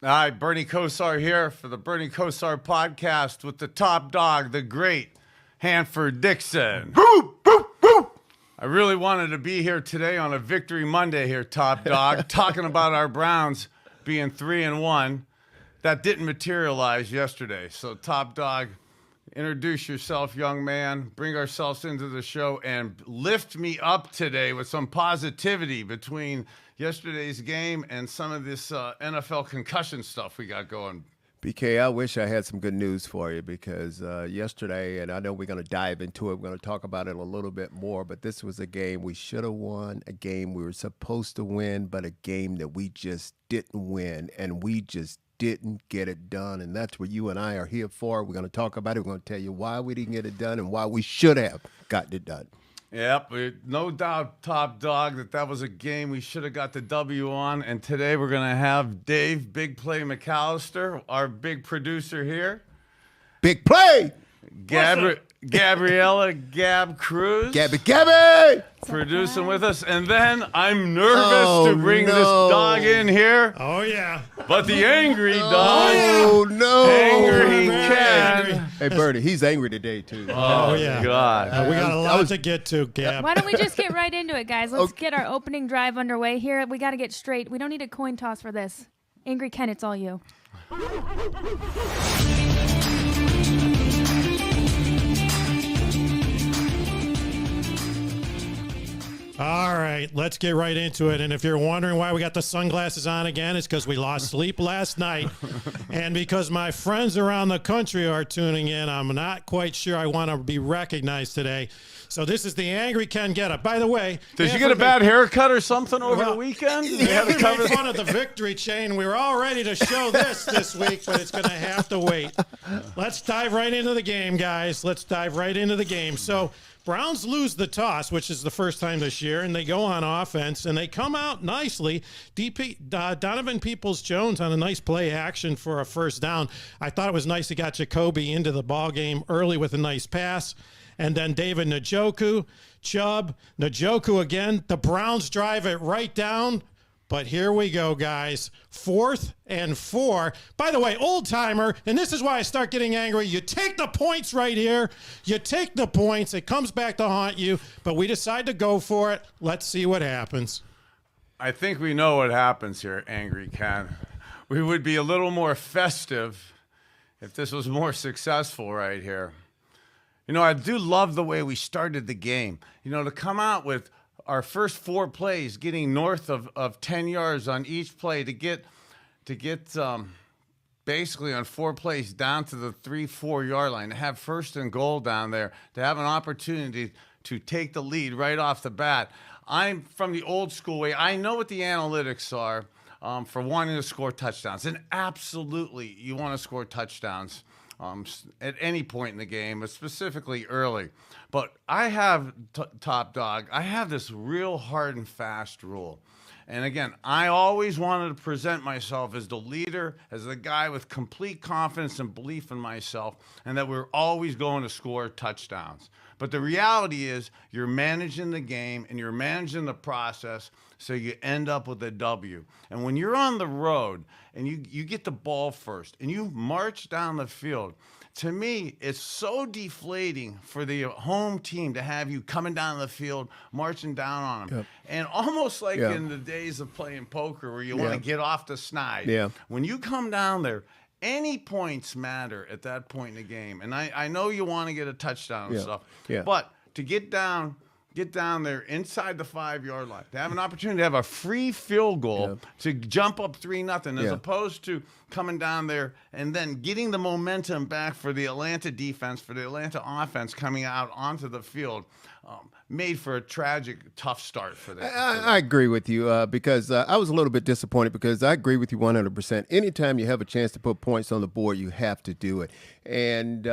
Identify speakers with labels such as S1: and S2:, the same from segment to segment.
S1: Hi, Bernie Kosar here for the Bernie Kosar podcast with the top dog, the great Hanford Dixon. I really wanted to be here today on a Victory Monday here, top dog, talking about our Browns being 3-1. That didn't materialize yesterday. So, top dog, introduce yourself, young man. Bring ourselves into the show and lift me up today with some positivity between yesterday's game and some of this NFL concussion stuff we got going.
S2: BK, I wish I had some good news for you because yesterday, and I know we're going to dive into it, we're going to talk about it a little bit more, but this was a game we should have won, a game we were supposed to win, but a game that we just didn't win, and we just didn't get it done, and that's what you and I are here for. We're going to talk about it. We're going to tell you why we didn't get it done and why we should have gotten it done.
S1: Yep, no doubt, top dog, that was a game we should have got the W on. And today we're going to have Dave Big Play McAllister, our big producer here.
S2: Big Play!
S1: Gabriella Gab Cruz.
S2: Gabby!
S1: Producing with us. And then I'm nervous to bring this dog in here.
S3: Oh, yeah.
S1: But the angry dog.
S2: Oh, no.
S1: Angry Ken.
S2: Hey, Bernie, he's angry today, too.
S3: Oh, yeah.
S1: God.
S3: We got a lot to get to, Gab.
S4: Why don't we just get right into it, guys? Let's get our opening drive underway here. We got to get straight. We don't need a coin toss for this. Angry Ken, it's all you.
S3: All right, let's get right into it. And if you're wondering why we got the sunglasses on again, it's because we lost sleep last night. And because my friends around the country are tuning in, I'm not quite sure I want to be recognized today. So this is the Angry Ken Get Up. By the way,
S1: did you get a bad haircut or something over the weekend?
S3: We made fun of the victory chain. We were all ready to show this week, but it's going to have to wait. Let's dive right into the game, guys. Let's dive right into the game. So Browns lose the toss, which is the first time this year, and they go on offense, and they come out nicely. Donovan Peoples-Jones on a nice play action for a first down. I thought it was nice he got Jacoby into the ball game early with a nice pass. And then David Njoku, Chubb, Njoku again. The Browns drive it right down. But here we go, guys. 4th and 4. By the way, old timer, and this is why I start getting angry. You take the points right here. You take the points. It comes back to haunt you. But we decide to go for it. Let's see what happens.
S1: I think we know what happens here, Angry Ken. We would be a little more festive if this was more successful right here. You know, I do love the way we started the game. You know, to come out with our first 4 plays, getting north of 10 yards on each play to get basically on 4 plays down to the 3-4 yard line, to have 1st and goal down there, to have an opportunity to take the lead right off the bat. I'm from the old school way. I know what the analytics are for wanting to score touchdowns. And absolutely, you want to score touchdowns at any point in the game, but specifically early. But I have, top dog, I have this real hard and fast rule. And again, I always wanted to present myself as the leader, as the guy with complete confidence and belief in myself, and that we're always going to score touchdowns. But the reality is you're managing the game and you're managing the process, so you end up with a W. And when you're on the road and you get the ball first and you march down the field, to me, it's so deflating for the home team to have you coming down the field, marching down on them. Yep. And almost like in the days of playing poker where you want to get off the snide. Yeah. When you come down there, any points matter at that point in the game. And I know you want to get a touchdown and stuff. Yeah. But to get down there inside the 5-yard line, to have an opportunity to have a free field goal to jump up 3-0, as opposed to coming down there and then getting the momentum back for the Atlanta defense, for the Atlanta offense coming out onto the field, made for a tragic, tough start for that.
S2: I agree with you because I was a little bit disappointed because I agree with you 100%. Anytime you have a chance to put points on the board, you have to do it. And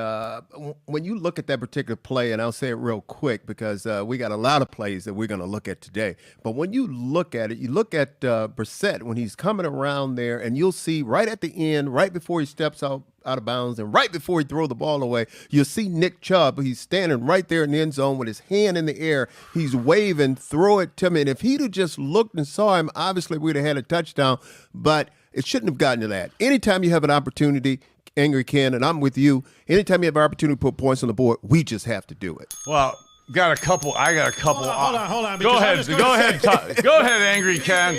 S2: when you look at that particular play, and I'll say it real quick because we got a lot of plays that we're going to look at today. But when you look at it, you look at Brissett when he's coming around there, and you'll see right at the end, right before he steps out of bounds and right before he throws the ball away, you'll see Nick Chubb. He's standing right there in the end zone with his hand in the air. He's waving, throw it to me. And if he'd have just looked and saw him, obviously we'd have had a touchdown. But It shouldn't have gotten to that. Anytime you have an opportunity, Angry Ken, and I'm with you, anytime you have an opportunity to put points on the board, we just have to do it.
S1: Well, I got a couple.
S3: Hold on.
S1: Go ahead. Go ahead, Angry Ken.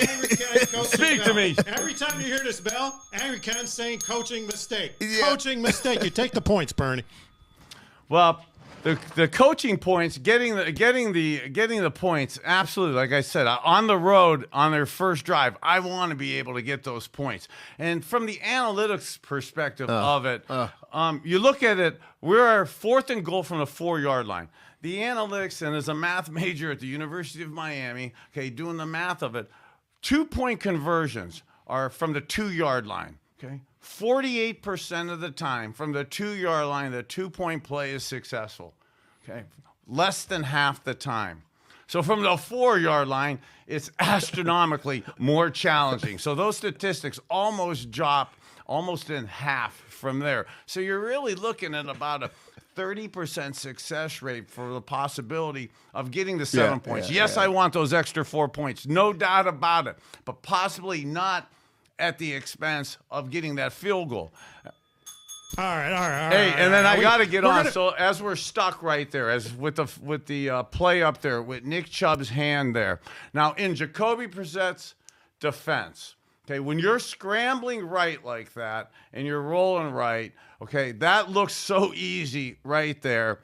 S1: Speak to me.
S3: Every time you hear this bell, Angry Ken's saying coaching mistake.
S2: Yeah.
S3: Coaching mistake. You take the points, Bernie.
S1: Well, the coaching points, getting the points, absolutely. Like I said, on the road on their first drive, I want to be able to get those points. And from the analytics perspective of it, you look at it. We're 4th and goal from the 4-yard line. The analytics, and as a math major at the University of Miami, okay, doing the math of it, 2-point conversions are from the 2-yard line. Okay, 48% of the time from the 2-yard line, the 2-point play is successful. Okay, less than half the time. So from the 4-yard line, it's astronomically more challenging. So those statistics almost drop almost in half from there. So you're really looking at about a 30% success rate for the possibility of getting the 7 points. Yes, I want those extra 4 points, no doubt about it, but possibly not at the expense of getting that field goal.
S3: All right.
S1: Hey, and then I got to get on. So as we're stuck right there, as with the play up there with Nick Chubb's hand there. Now in Jacoby Brissett's defense, okay, when you're scrambling right like that and you're rolling right, okay, that looks so easy right there.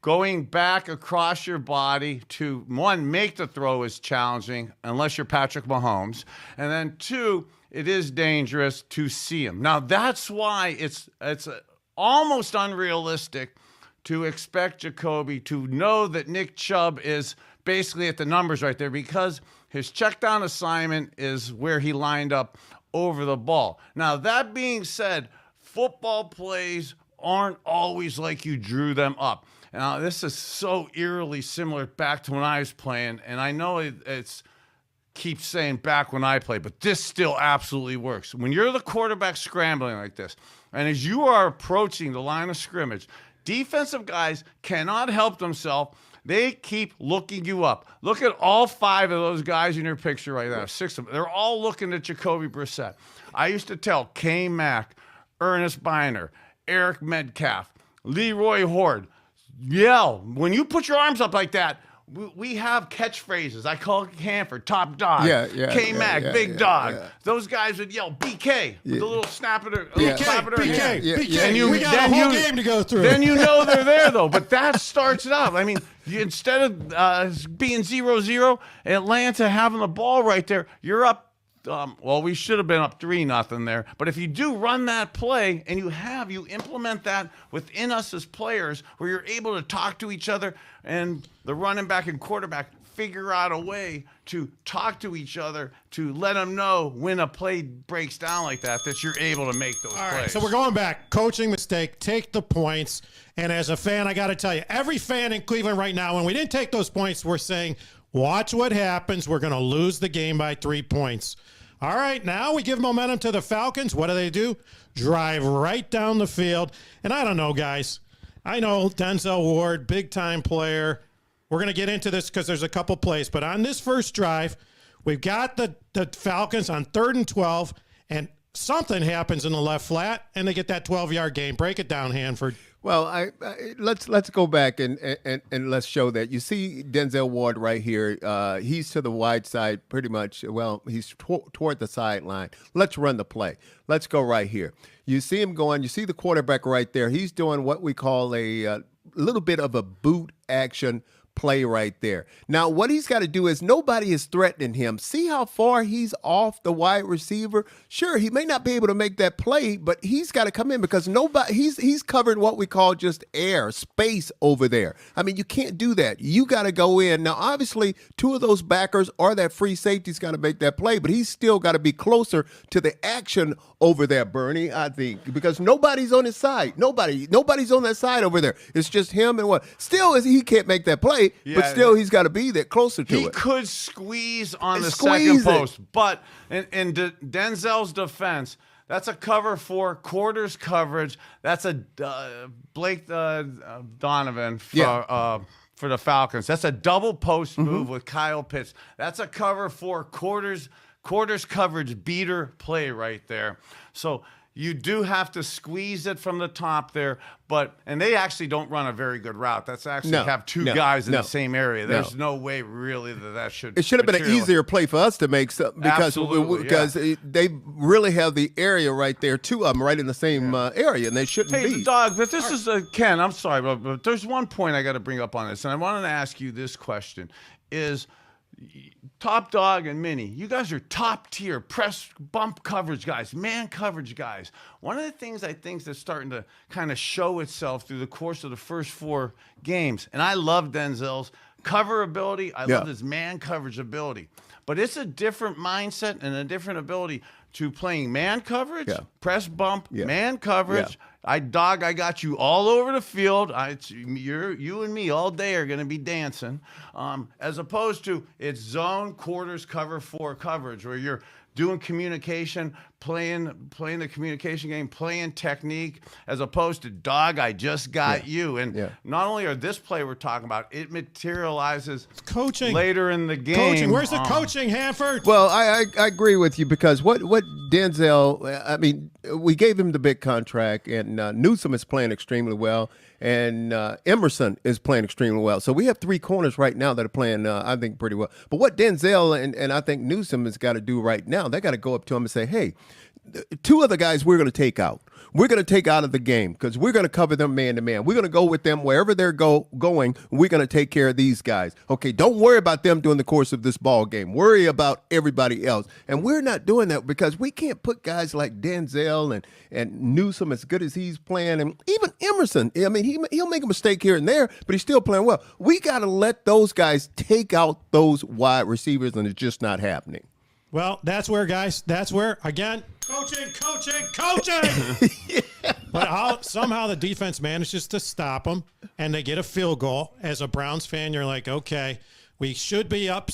S1: Going back across your body to, one, make the throw is challenging unless you're Patrick Mahomes, and then 2, it is dangerous to see him. Now, that's why it's almost unrealistic to expect Jacoby to know that Nick Chubb is basically at the numbers right there, because his check down assignment is where he lined up over the ball. Now, that being said, football plays aren't always like you drew them up. Now, this is so eerily similar back to when I was playing, and I know it's keep saying back when I played, but this still absolutely works. When you're the quarterback scrambling like this, and as you are approaching the line of scrimmage, defensive guys cannot help themselves. They keep looking you up. Look at all 5 of those guys in your picture right now, 6 of them. They're all looking at Jacoby Brissett. I used to tell K. Mack, Ernest Biner, Eric Metcalf, Leroy Horde, yell. When you put your arms up like that, we have catchphrases. I call it Hanford, top dog. K-Mac, big dog. Those guys would yell BK with a little snap of their hand.
S3: BK. We got a whole game to go through.
S1: Then you know they're there, though. But that starts it off. I mean, instead of being 0-0, Atlanta having the ball right there, you're up. Well, we should have been up 3-0 there. But if you do run that play and you implement that within us as players, where you're able to talk to each other and the running back and quarterback figure out a way to talk to each other to let them know when a play breaks down like that you're able to make those plays.
S3: All right, so we're going back. Coaching mistake. Take the points. And as a fan, I got to tell you, every fan in Cleveland right now, when we didn't take those points, we're saying, watch what happens. We're going to lose the game by 3 points. All right, now we give momentum to the Falcons. What do? Drive right down the field. And I don't know, guys. I know Denzel Ward, big-time player. We're going to get into this because there's a couple plays. But on this first drive, we've got the Falcons on 3rd and 12, and something happens in the left flat, and they get that 12-yard gain. Break it down, Hanford.
S2: Well, let's go back and let's show that. You see Denzel Ward right here. He's to the wide side pretty much. Well, he's toward the sideline. Let's run the play. Let's go right here. You see him going. You see the quarterback right there. He's doing what we call a little bit of a boot action play right there. Now, what he's got to do is nobody is threatening him. See how far he's off the wide receiver? Sure, he may not be able to make that play, but he's got to come in because he's covered what we call just space over there. I mean, you can't do that. You got to go in. Now, obviously, 2 of those backers or that free safety's got to make that play, but he's still got to be closer to the action over there, Bernie, I think, because nobody's on his side. Nobody's on that side over there. It's just him and what. Still, he can't make that play. But still, he's got to be there closer to it.
S1: He could squeeze on the second post, but in Denzel's defense, that's a cover 4 quarters coverage. That's a Blake Donovan for the Falcons. That's a double post move with Kyle Pitts. That's a cover 4 quarters quarters coverage beater play right there. So you do have to squeeze it from the top there, and they actually don't run a very good route. That's actually have two guys in the same area. There's no way really that should.
S2: It should have been an easier play for us to make because they really have the area right there, two of them right in the same area, and they shouldn't be.
S1: Hey, Dog, but this is Ken. I'm sorry, but there's one point I got to bring up on this, and I wanted to ask you this question: is Top Dog and Minnie, you guys are top tier press bump coverage guys, man coverage guys. One of the things I think that's starting to kind of show itself through the course of the first 4 games, and I love Denzel's cover ability. I love his man coverage ability. But it's a different mindset and a different ability to playing man coverage, press bump, man coverage. I got you all over the field. You and me all day are going to be dancing, as opposed to it's zone, quarters, cover 4 coverage, where you're doing communication, playing the communication game, playing technique, as opposed to Dog, I just got you. And not only are this play we're talking about, it materializes
S3: coaching
S1: later in the game.
S3: Coaching, where's the coaching, Hanford?
S2: Well, I agree with you because what Denzel, I mean, we gave him the big contract, and Newsome is playing extremely well, and Emerson is playing extremely well. So we have 3 corners right now that are playing, I think, pretty well. But what Denzel and I think Newsome has got to do right now, they got to go up to him and say, hey, 2 other guys we're going to take out. We're going to take out of the game because we're going to cover them man to man. We're going to go with them wherever they're going. We're going to take care of these guys. Okay, don't worry about them during the course of this ball game. Worry about everybody else. And we're not doing that because we can't put guys like Denzel and Newsome, as good as he's playing, and even Emerson. I mean, he'll make a mistake here and there, but he's still playing well. We got to let those guys take out those wide receivers, and it's just not happening.
S3: Well, that's where, guys, again, coaching. But somehow the defense manages to stop them, and they get a field goal. As a Browns fan, you're like, okay, we should be up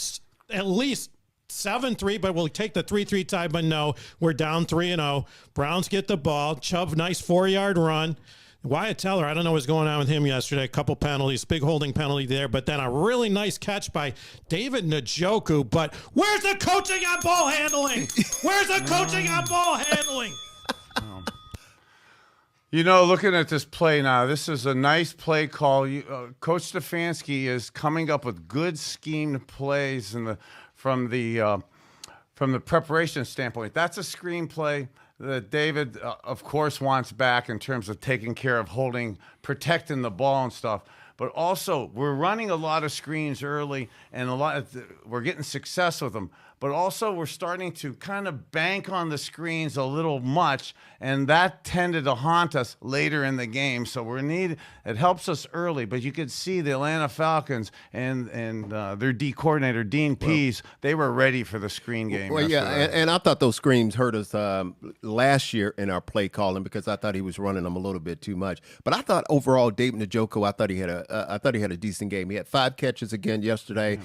S3: at least 7-3, but we'll take the 3-3 tie, but no, we're down 3-0. Browns get the ball. Chubb, nice 4-yard run. Wyatt Teller, I don't know what's going on with him yesterday. A couple penalties, big holding penalty there, but then a really nice catch by David Njoku. But where's the coaching on ball handling? Where's the coaching on ball handling?
S1: You know, looking at this play now, this is a nice play call. Coach Stefanski is coming up with good schemed plays from the preparation standpoint. That's a screenplay that David, of course, wants back in terms of taking care of protecting the ball and stuff. But also, we're running a lot of screens early, and we're getting success with them. But also, we're starting to kind of bank on the screens a little much, and that tended to haunt us later in the game. So it helps us early. But you could see the Atlanta Falcons and their D coordinator, Dean Pease, they were ready for the screen game.
S2: Well, and I thought those screens hurt us last year in our play calling because I thought he was running them a little bit too much. But I thought overall, David Njoku, I thought he had a decent game. He had 5 catches again yesterday,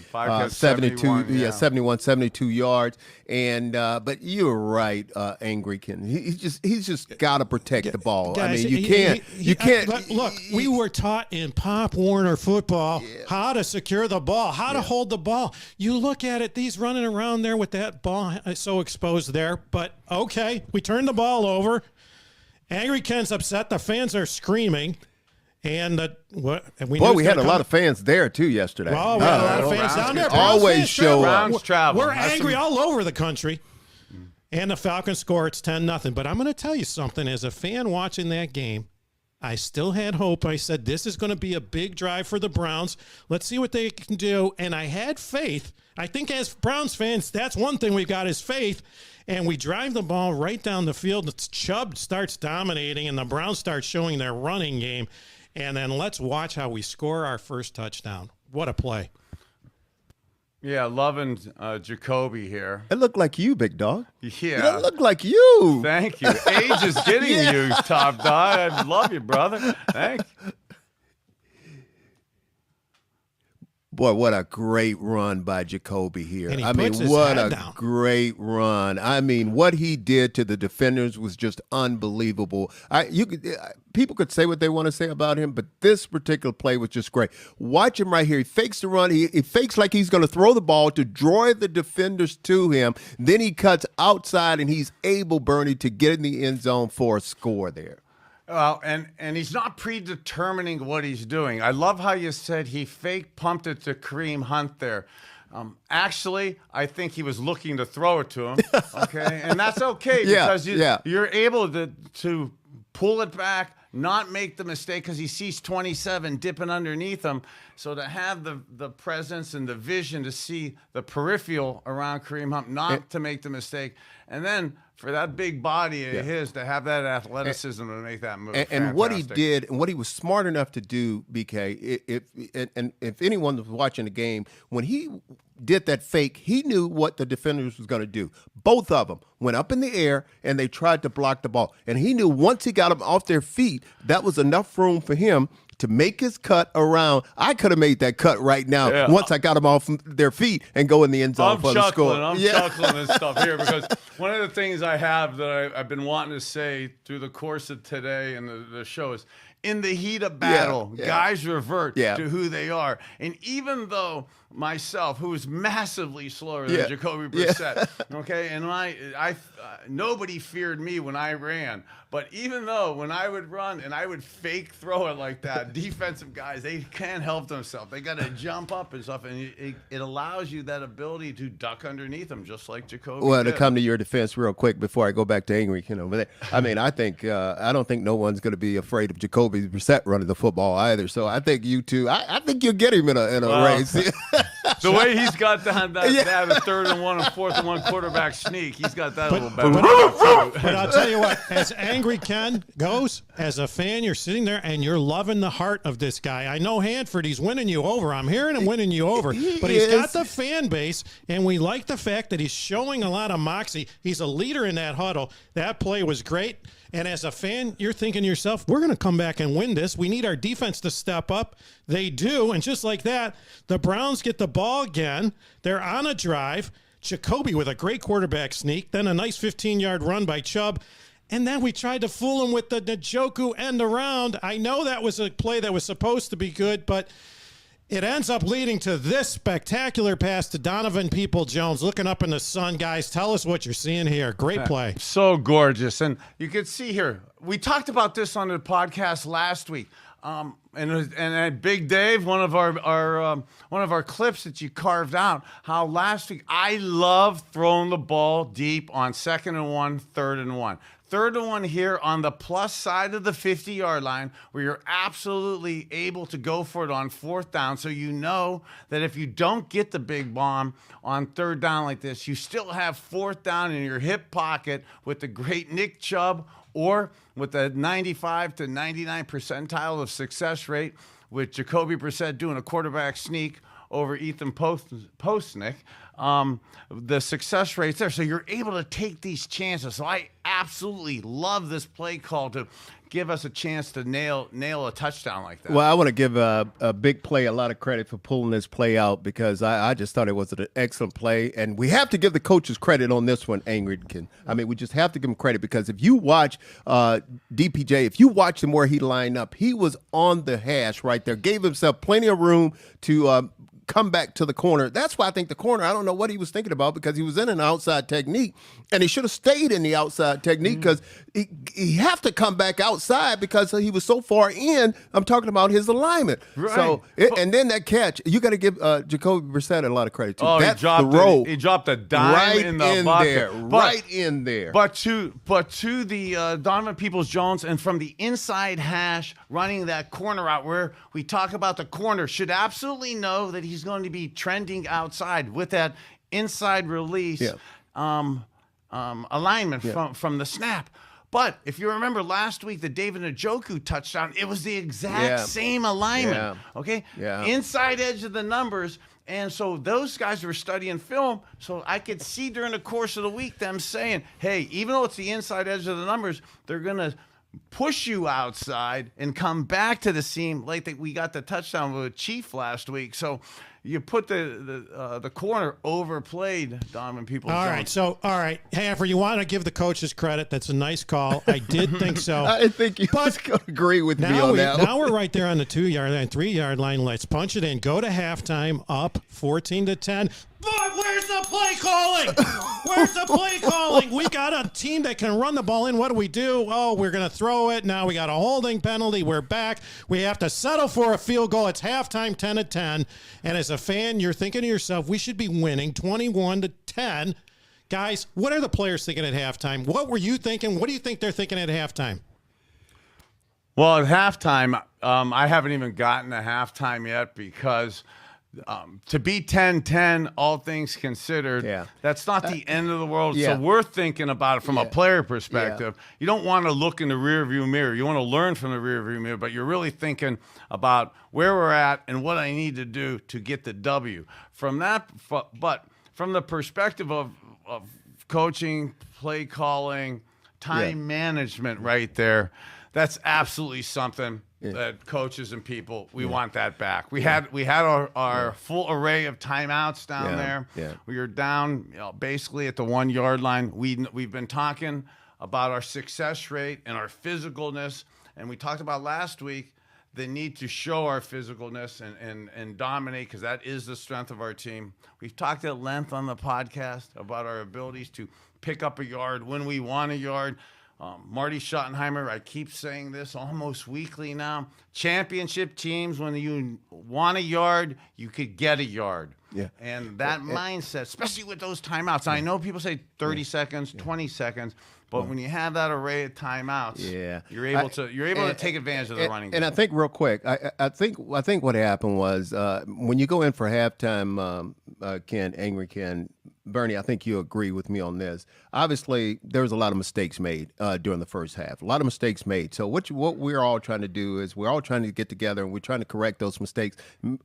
S2: 72 yards, and but you're right, Angry Ken. He's just got to protect the ball.
S3: Guys,
S2: I mean, you can't.
S3: Look, we were taught in Pop Warner football how to secure the ball, how to hold the ball. You look at it; these running around there with that ball so exposed there. But okay, we turned the ball over. Angry Ken's upset. The fans are screaming. And we had
S2: a lot of fans there too yesterday.
S3: Well, we had a lot of fans down there.
S2: Always show up.
S1: We're
S3: angry all over the country. And the Falcons score. It's 10-0. But I'm going to tell you something. As a fan watching that game, I still had hope. I said, this is going to be a big drive for the Browns. Let's see what they can do. And I had faith. I think as Browns fans, that's one thing we've got is faith. And we drive the ball right down the field. Chubb starts dominating, and the Browns start showing their running game. And then let's watch how we score our first touchdown. What a play.
S1: Yeah, loving Jacoby here.
S2: It looked like you, big dog.
S1: Yeah.
S2: It looked like you.
S1: Thank you. Age is getting you, top dog. I love you, brother. Thank you.
S2: Boy, what a great run by Jacoby here.
S3: And he
S2: I mean,
S3: puts his
S2: what
S3: head
S2: a
S3: down.
S2: great run. I mean, what he did to the defenders was just unbelievable. People could say what they want to say about him, but this particular play was just great. Watch him right here. He fakes the run. He fakes like he's going to throw the ball to draw the defenders to him. Then he cuts outside, and he's able, Bernie, to get in the end zone for a score there.
S1: Well, and he's not predetermining what he's doing. I love how you said he fake pumped it to Kareem Hunt there. Actually, I think he was looking to throw it to him. Okay, and that's okay because you're able to pull it back, not make the mistake because he sees 27 dipping underneath him. So to have the presence and the vision to see the peripheral around Kareem Hunt, not to make the mistake, and then for that big body of his to have that athleticism to make that move.
S2: And what he did, and what he was smart enough to do, BK, if anyone was watching the game, when he did that fake, he knew what the defenders was going to do. Both of them went up in the air, and they tried to block the ball. And he knew once he got them off their feet, that was enough room for him to make his cut around. I could have made that cut right now once I got them off their feet and go in the end zone for the score.
S1: I'm chuckling and stuff here because one of the things I have that I've been wanting to say through the course of today and the show is, in the heat of battle, guys revert to who they are. And even though myself, who is massively slower than Jacoby Brissett, okay, and nobody feared me when I ran. But even though when I would run and I would fake throw it like that, defensive guys, they can't help themselves. They got to jump up and stuff, and it allows you that ability to duck underneath them, just like Jacoby
S2: Well,
S1: did.
S2: to come to your defense real quick before I go back to Angry, I mean, I don't think no one's going to be afraid of Jacoby Brissett running the football either. So I think you two, I think you'll get him in a race.
S1: The way he's got that 3rd and 1 and 4th and 1 quarterback sneak, he's got that a little better.
S3: But I'll tell you what, as Angry Ken goes, as a fan, you're sitting there and you're loving the heart of this guy. I know Hanford, he's winning you over. I'm hearing him winning you over. But he's got the fan base, and we like the fact that he's showing a lot of moxie. He's a leader in that huddle. That play was great. And as a fan, you're thinking to yourself, we're going to come back and win this. We need our defense to step up. They do. And just like that, the Browns get the ball again. They're on a drive. Jacoby with a great quarterback sneak, then a nice 15-yard run by Chubb. And then we tried to fool him with the Njoku end around. I know that was a play that was supposed to be good, but it ends up leading to this spectacular pass to Donovan Peoples-Jones. Looking up in the sun, guys, tell us what you're seeing here. Great play.
S1: So gorgeous. And you can see here, we talked about this on the podcast last week. And Big Dave, one of our clips that you carved out, how last week I love throwing the ball deep on 2nd and 1, 3rd and 1. 3rd and 1 here on the plus side of the 50-yard line where you're absolutely able to go for it on 4th down. So you know that if you don't get the big bomb on 3rd down like this, you still have 4th down in your hip pocket with the great Nick Chubb or with the 95 to 99 percentile of success rate with Jacoby Brissett doing a quarterback sneak over Ethan Postnick. The success rate's there. So you're able to take these chances. So I absolutely love this play call to give us a chance to nail a touchdown like that.
S2: Well, I want to give a big play a lot of credit for pulling this play out because I just thought it was an excellent play. And we have to give the coaches credit on this one, Angridkin. I mean, we just have to give him credit because if you watch DPJ, if you watch him where he lined up, he was on the hash right there, gave himself plenty of room to come back to the corner. That's why I think the corner, I don't know what he was thinking about because he was in an outside technique and he should have stayed in the outside technique because he have to come back outside because he was so far in. I'm talking about his alignment.
S1: Right.
S2: So, and then that catch, you got to give Jacoby Brissett a lot of credit too.
S1: Oh,
S2: That's
S1: he dropped a dime
S2: right
S1: in the bucket.
S2: There, right in there.
S1: But to the Donovan Peoples-Jones and from the inside hash running that corner out where we talk about the corner should absolutely know that he's going to be trending outside with that inside release alignment from the snap. But if you remember last week, the David Njoku touchdown, it was the exact same alignment. Okay?
S2: Yeah.
S1: Inside edge of the numbers. And so those guys were studying film, so I could see during the course of the week them saying, hey, even though it's the inside edge of the numbers, they're going to push you outside and come back to the seam like we got the touchdown with Chief last week. So you put the corner overplayed, Donovan Peoples.
S3: All right. Hanford, you want to give the coaches credit. That's a nice call. I did think so.
S2: I think you was going to agree with me on that.
S3: Now we're right there on the 2-yard line, 3-yard line. Let's punch it in. Go to halftime, up 14-10. But where's the play calling? Where's the play calling? We got a team that can run the ball in. What do? Oh, we're going to throw it. Now we got a holding penalty. We're back. We have to settle for a field goal. It's halftime, 10-10. And as a fan, you're thinking to yourself, we should be winning 21-10. Guys, what are the players thinking at halftime? What were you thinking? What do you think they're thinking at halftime?
S1: Well, at halftime, I haven't even gotten to halftime yet because to be 10-10, all things considered, that's not the end of the world. So we're thinking about it from a player perspective. You don't want to look in the rearview mirror. You want to learn from the rearview mirror, but you're really thinking about where we're at and what I need to do to get the W. But from the perspective of coaching, play calling, time management right there, that's absolutely something that coaches and people, we want that back. We had our full array of timeouts down there. We were down basically at the 1-yard line. We've been talking about our success rate and our physicalness, and we talked about last week the need to show our physicalness and dominate, because that is the strength of our team. We've talked at length on the podcast about our abilities to pick up a yard when we want a yard. Marty Schottenheimer, I keep saying this almost weekly now. Championship teams, when you want a yard, you could get a yard. And that mindset, especially with those timeouts. I know people say 30 seconds, 20 seconds, but when you have that array of timeouts, you're able to take advantage of the running game.
S2: And I think real quick, I think what happened was when you go in for halftime, Angry Ken, Bernie, I think you agree with me on this. Obviously, there was a lot of mistakes made during the first half. A lot of mistakes made. So what we're all trying to do is we're all trying to get together and we're trying to correct those mistakes.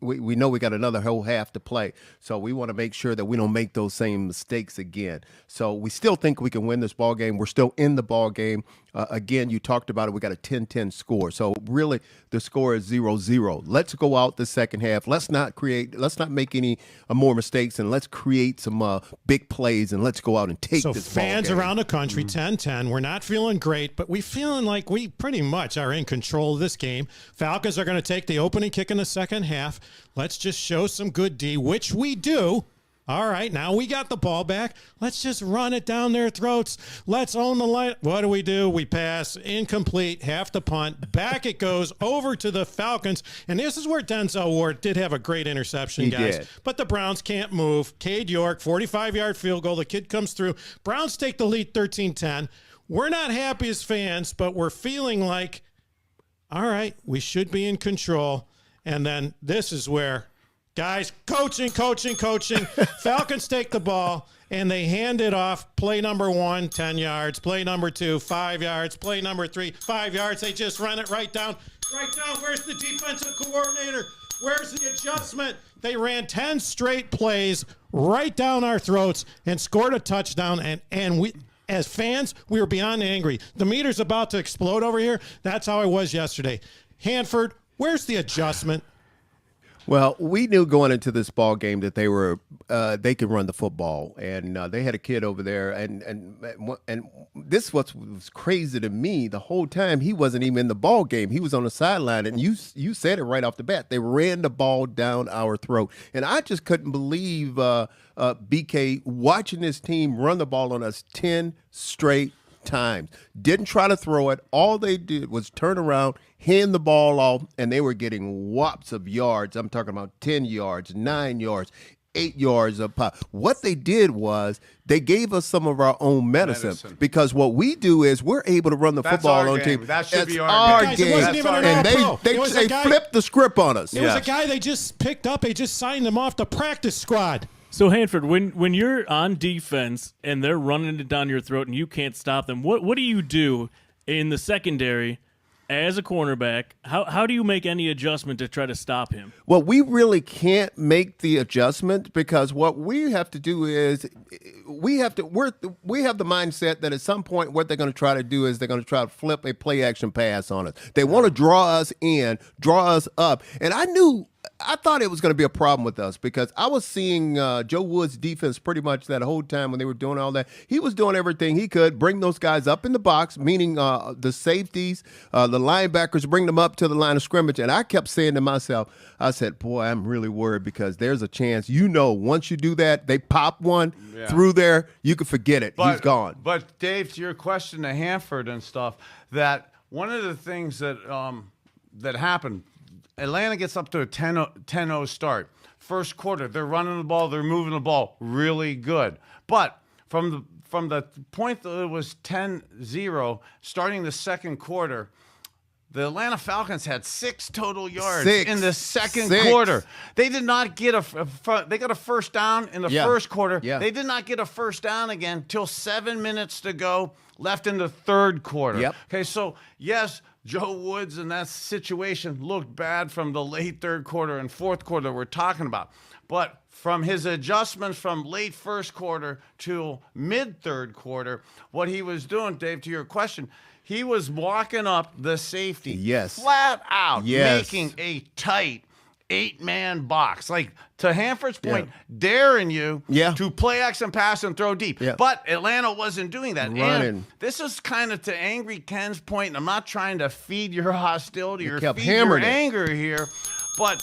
S2: We know we got another whole half to play. So we want to make sure that we don't make those same mistakes again. So we still think we can win this ball game. We're still in the ball game. Again, you talked about it. We got a 10-10 score. So really, the score is 0-0. Let's go out the second half. Let's not make any more mistakes, and let's create some big plays, and let's go out and take this ball game.
S3: So fans around the country, 10-10, we're not feeling great, but we're feeling like we pretty much are in control of this game. Falcons are going to take the opening kick in the second half. Let's just show some good D, which we do. All right, now we got the ball back. Let's just run it down their throats. Let's own the line. What do? We pass, incomplete, half the punt. Back it goes over to the Falcons. And this is where Denzel Ward did have a great interception, guys.
S2: Did.
S3: But the Browns can't move. Cade York, 45-yard field goal. The kid comes through. Browns take the lead 13-10. We're not happy as fans, but we're feeling like, all right, we should be in control. And then this is where... Guys, coaching. Falcons take the ball, and they hand it off. Play number 1, 10 yards. Play number 2, 5 yards. Play number 3, 5 yards. They just run it right down. Where's the defensive coordinator? Where's the adjustment? They ran 10 straight plays right down our throats and scored a touchdown, and we... As fans, we were beyond angry. The meter's about to explode over here. That's how I was yesterday. Hanford, where's the adjustment?
S2: Well, we knew going into this ball game that they could run the football, and they had a kid over there, and this was crazy to me. The whole time he wasn't even in the ball game; he was on the sideline, and you said it right off the bat. They ran the ball down our throat, and I just couldn't believe BK watching this team run the ball on us 10 straight times. Didn't try to throw it. All they did was turn around, hand the ball off, and they were getting whops of yards. I'm talking about 10 yards, 9 yards, 8 yards of pop. What they did was they gave us some of our own medicine. Because what we do is we're able to run the football on team.
S1: That should be our
S3: game.
S1: game.
S3: It wasn't even an
S2: And
S3: all-pro.
S2: they flipped the script on us.
S3: It was a guy they just picked up. They just signed him off the practice squad.
S5: So, Hanford, when you're on defense and they're running it down your throat and you can't stop them, what do you do in the secondary as a cornerback? How do you make any adjustment to try to stop him?
S2: Well, we really can't make the adjustment because what we have to do is we have the mindset that at some point what they're going to try to do is they're going to try to flip a play action pass on us. They want to draw us in, draw us up. And I knew I thought it was going to be a problem with us because I was seeing Joe Wood's defense pretty much that whole time when they were doing all that. He was doing everything he could, bring those guys up in the box, meaning the safeties, the linebackers, bring them up to the line of scrimmage. And I kept saying to myself, I said, boy, I'm really worried because there's a chance, once you do that, they pop one through there, you can forget it. He's gone.
S1: But, Dave, to your question to Hanford and stuff, that one of the things that that happened, Atlanta gets up to a 10-0 start. First quarter, they're running the ball, they're moving the ball really good. But from the point that it was 10-0, starting the second quarter, the Atlanta Falcons had 6 total yards in the second quarter. They did not get they got a first down in the first quarter. Yeah. They did not get a first down again till 7 minutes to go left in the third quarter.
S2: Yep.
S1: Okay, so yes, Joe Woods in that situation looked bad from the late third quarter and fourth quarter we're talking about. But from his adjustments from late first quarter to mid third quarter, what he was doing, Dave, to your question, he was walking up the safety flat out, making a tight 8-man box. Like, to Hanford's point, daring you to play action pass and throw deep. Yeah. But Atlanta wasn't doing that. And this is kind of to Angry Ken's point, and I'm not trying to feed your hostility or feed your anger here, but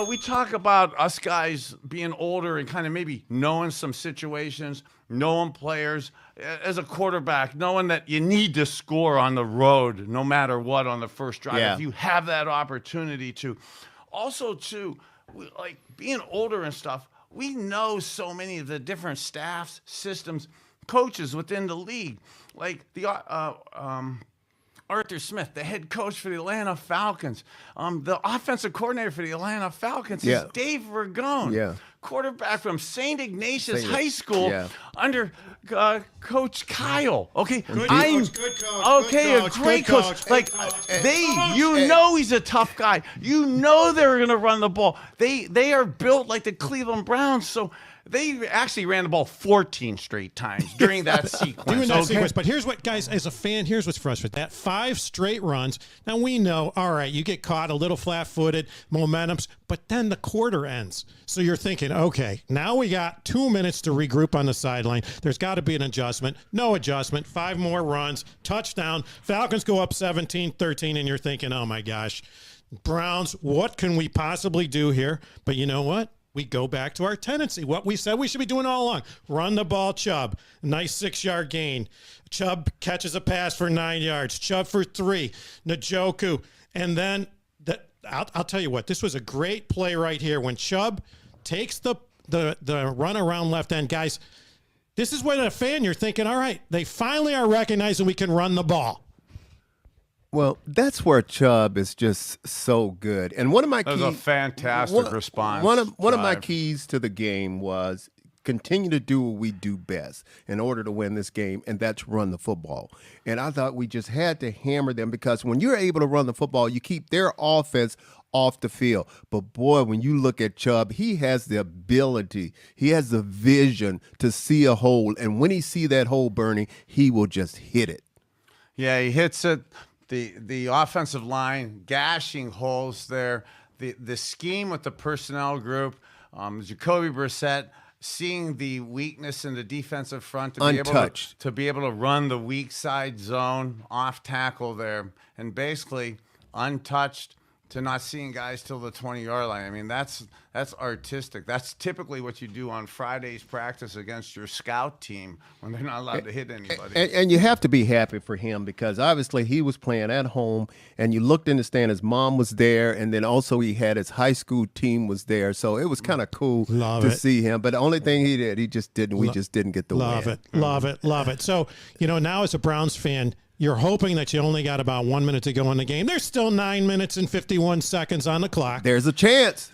S1: we talk about us guys being older and kind of maybe knowing some situations, knowing players. As a quarterback, knowing that you need to score on the road no matter what on the first drive, if you have that opportunity to. Also, too, like being older and stuff, we know so many of the different staffs, systems, coaches within the league. Like the Arthur Smith, the head coach for the Atlanta Falcons. The offensive coordinator for the Atlanta Falcons is Dave Ragone, quarterback from St. Ignatius High School under Coach Kyle. Okay,
S3: good coach.
S1: Okay,
S3: good coach,
S1: a great coach. Like he's a tough guy. They're going to run the ball. They are built like the Cleveland Browns, so. They actually ran the ball 14 straight times during that sequence.
S3: But here's what, guys, as a fan, here's what's frustrating. That 5 straight runs, now we know, all right, you get caught a little flat-footed, momentum's, but then the quarter ends. So you're thinking, okay, now we got 2 minutes to regroup on the sideline. There's got to be an adjustment. No adjustment. 5 more runs, touchdown. Falcons go up 17-13, and you're thinking, oh, my gosh. Browns, what can we possibly do here? But you know what? We go back to our tendency, what we said we should be doing all along. Run the ball, Chubb. Nice 6-yard gain. Chubb catches a pass for 9 yards. Chubb for 3. Njoku. And then, I'll tell you what, this was a great play right here. When Chubb takes the run around left end, guys, this is when a fan, you're thinking, all right, they finally are recognizing we can run the ball.
S2: Well, that's where Chubb is just so good. And one of my keys,
S1: that was a fantastic response.
S2: One of my keys to the game was continue to do what we do best in order to win this game, and that's run the football. And I thought we just had to hammer them because when you're able to run the football, you keep their offense off the field. But boy, when you look at Chubb, he has the ability, he has the vision to see a hole. And when he see that hole, Bernie, he will just hit it.
S1: Yeah, he hits it. The offensive line gashing holes there. The scheme with the personnel group, Jacoby Brissett seeing the weakness in the defensive front to be able to run the weak side zone off tackle there, and basically untouched to not seeing guys till the 20-yard line. I mean, that's artistic. That's typically what you do on Friday's practice against your scout team when they're not allowed to hit anybody.
S2: And you have to be happy for him because obviously he was playing at home, and you looked in the stand, his mom was there, and then also he had his high school team was there. So it was kind of cool to see him. But the only thing he did, we just didn't get the win.
S3: Love it. So, now as a Browns fan, you're hoping that you only got about 1 minute to go in the game. There's still 9 minutes and 51 seconds on the clock.
S2: There's a chance.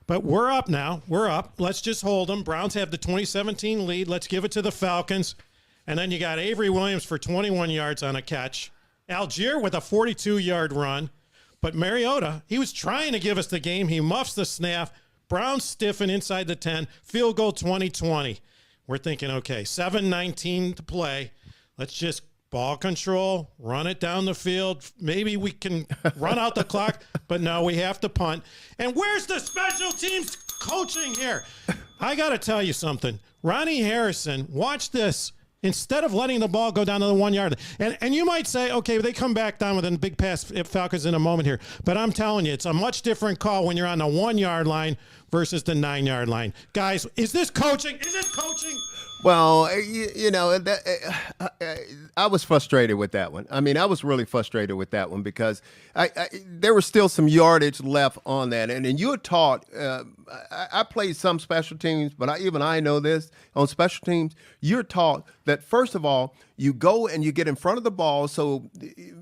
S3: But we're up now. We're up. Let's just hold them. Browns have the 2017 lead. Let's give it to the Falcons. And then you got Avery Williams for 21 yards on a catch. Algier with a 42-yard run. But Mariota, he was trying to give us the game. He muffs the snap. Browns stiffen inside the 10. Field goal 20-20. We're thinking, okay, 7:19 to play. Let's just ball control, run it down the field. Maybe we can run out the clock, but no, we have to punt. And where's the special teams coaching here? I got to tell you something. Ronnie Harrison, watch this. Instead of letting the ball go down to the 1 yard line. And you might say, okay, they come back down with a big pass Falcons in a moment here. But I'm telling you, it's a much different call when you're on the 1 yard line versus the 9 yard line. Guys, is this coaching? Is this coaching?
S2: Well, I was frustrated with that one. I mean, I was really frustrated with that one because there was still some yardage left on that. And you were taught, I played some special teams, but I know this, on special teams, you're taught that, first of all, you go and you get in front of the ball, so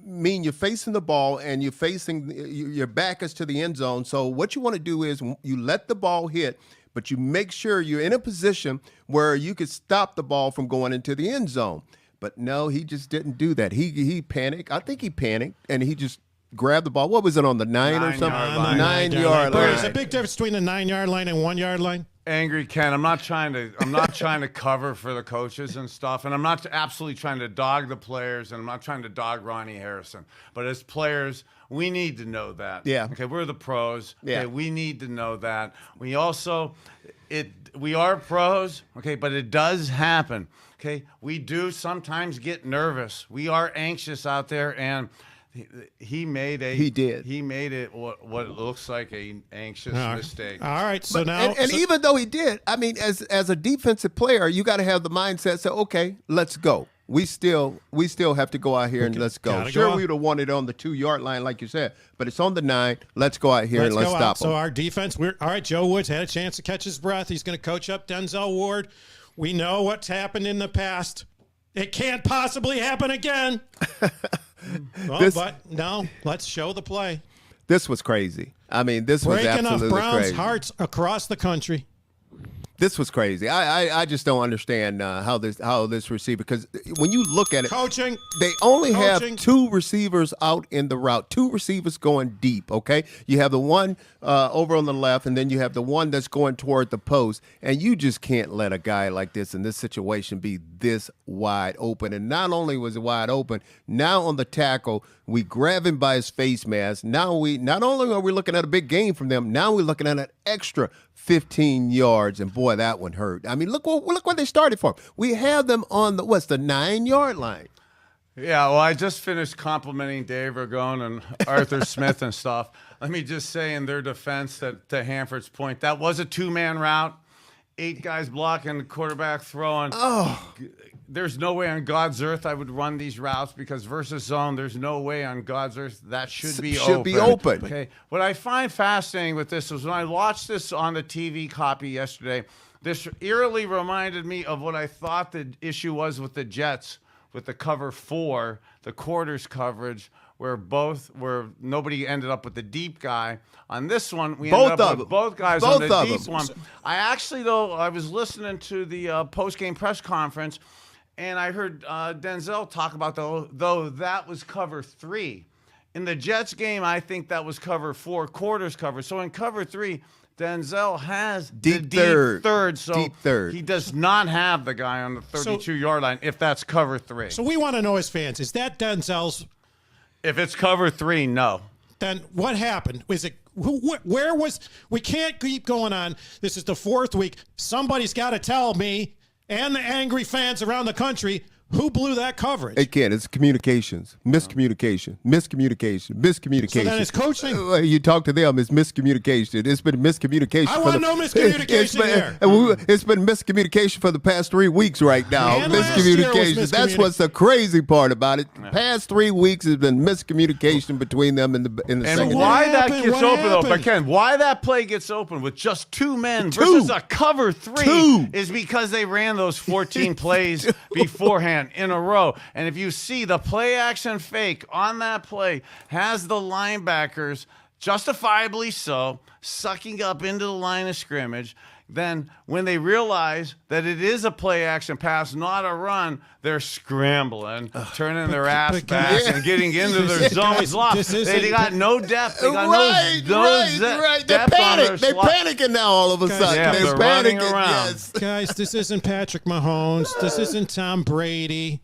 S2: mean you're facing the ball and you're facing, your back is to the end zone. So what you want to do is you let the ball hit, but you make sure you're in a position where you could stop the ball from going into the end zone. But no, he just didn't do that. He panicked. I think he panicked, and he just grabbed the ball. What was it, on the 9 or something?
S3: 9
S2: yard line.
S3: There's a big difference between the 9 yard line and 1 yard line.
S1: Angry Ken, I'm not trying to cover for the coaches and stuff, and I'm not absolutely trying to dog the players, and I'm not trying to dog Ronnie Harrison. But as players, we need to know that.
S2: Yeah.
S1: Okay, we're the pros.
S2: Yeah.
S1: Okay, we need to know that. We also, we are pros. Okay, but it does happen. Okay, we do sometimes get nervous. We are anxious out there, and he made it what looks like a anxious mistake.
S3: All right, so
S2: even though he did, I mean, as a defensive player, you got to have the mindset. So okay, let's go. We still have to go out here and let's go. Sure, we would have won it on the 2 yard line, like you said, but it's on the 9. Let's go out here and let's stop them.
S3: So our defense, all right. Joe Woods had a chance to catch his breath. He's going to coach up Denzel Ward. We know what's happened in the past. It can't possibly happen again. But no, let's show the play.
S2: This was crazy. I mean, this was absolutely
S3: breaking off Browns'
S2: crazy.
S3: hearts across the country.
S2: This was crazy. I just don't understand how this receiver, because when you look at it,
S3: coaching,
S2: they only have 2 receivers out in the route, 2 receivers going deep. Okay, you have the one over on the left, and then you have the one that's going toward the post, and you just can't let a guy like this in this situation be this wide open. And not only was it wide open, now on the tackle, we grab him by his face mask. Now not only are we looking at a big gain from them, now we're looking at an extra 15 yards, and boy, that one hurt. I mean, look what they started for. We have them on the 9 yard line.
S1: Yeah, well, I just finished complimenting Dave Ragone and Arthur Smith and stuff. Let me just say in their defense that, to Hanford's point, that was a 2-man route. 8 guys blocking, the quarterback throwing.
S2: Oh.
S1: There's no way on God's earth I would run these routes, because versus zone, there's no way on God's earth that should be open. Okay. What I find fascinating with this is when I watched this on the TV copy yesterday, this eerily reminded me of what I thought the issue was with the Jets with the cover 4, the quarters coverage, where nobody ended up with the deep guy. On this one, we ended up with both guys on the deep one. I actually, though, I was listening to the post-game press conference, and I heard Denzel talk about, though that was cover 3. In the Jets game, I think that was cover 4, quarters cover. So in cover 3, Denzel has
S2: deep
S1: third. So
S2: deep third.
S1: He does not have the guy on the 32-yard line if that's cover 3.
S3: So we want to know, as fans, is that Denzel's?
S1: If it's cover 3, no.
S3: Then what happened? Is it where was? We can't keep going on. This is the 4th week. Somebody's got to tell me and the angry fans around the country who blew that coverage.
S2: It can't. It's communications. Miscommunication.
S3: So then it's coaching.
S2: You talk to them. It's miscommunication. It's been miscommunication.
S3: I want no miscommunication here.
S2: It's been miscommunication for the past 3 weeks right now.
S3: And miscommunication.
S2: That's what's the crazy part about it. Yeah. Past 3 weeks has been miscommunication between them in the second.
S1: And why that gets open, though, but Ken, why that play gets open with just 2 men versus a cover 3 is because they ran those 14 plays beforehand in a row. And if you see the play action fake on that play has the linebackers, justifiably so, sucking up into the line of scrimmage, then when they realize that it is a play action pass, not a run, they're scrambling, turning their ass back and getting into their zones lost. They got no depth. They got no depth on their
S2: They're panicking now all of a sudden.
S1: Yeah, they're running around.
S3: Yes. Guys, this isn't Patrick Mahomes. This isn't Tom Brady.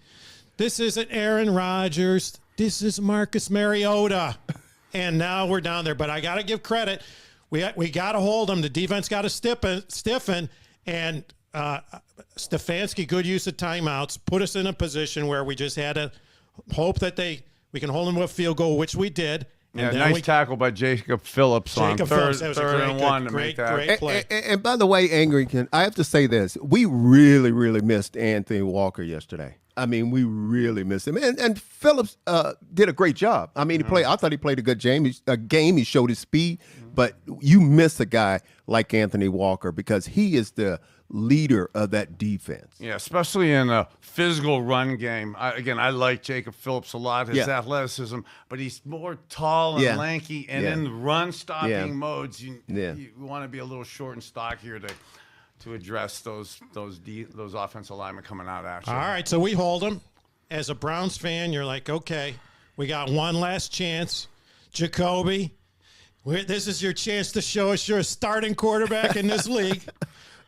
S3: This isn't Aaron Rodgers. This is Marcus Mariota. And now we're down there. But I got to give credit. We got to hold them. The defense got to stiffen. And Stefanski, good use of timeouts, put us in a position where we just had to hope that we can hold them to a field goal, which we did.
S1: Yeah, nice tackle by Jacob Phillips on third and one to make that.
S3: Great play.
S2: And by the way, Angry, I have to say this. We really, really missed Anthony Walker yesterday. I mean, we really missed him. And Phillips did a great job. I mean, I thought he played a good game. He showed his speed. But you miss a guy like Anthony Walker because he is the leader of that defense.
S1: Yeah, especially in a physical run game. I like Jacob Phillips a lot, his athleticism, but he's more tall and lanky. And in run-stopping modes, you want to be a little short and stock here to address those offensive linemen coming out after.
S3: All right, so we hold them. As a Browns fan, you're like, okay, we got one last chance. Jacoby, this is your chance to show us you're a starting quarterback in this league.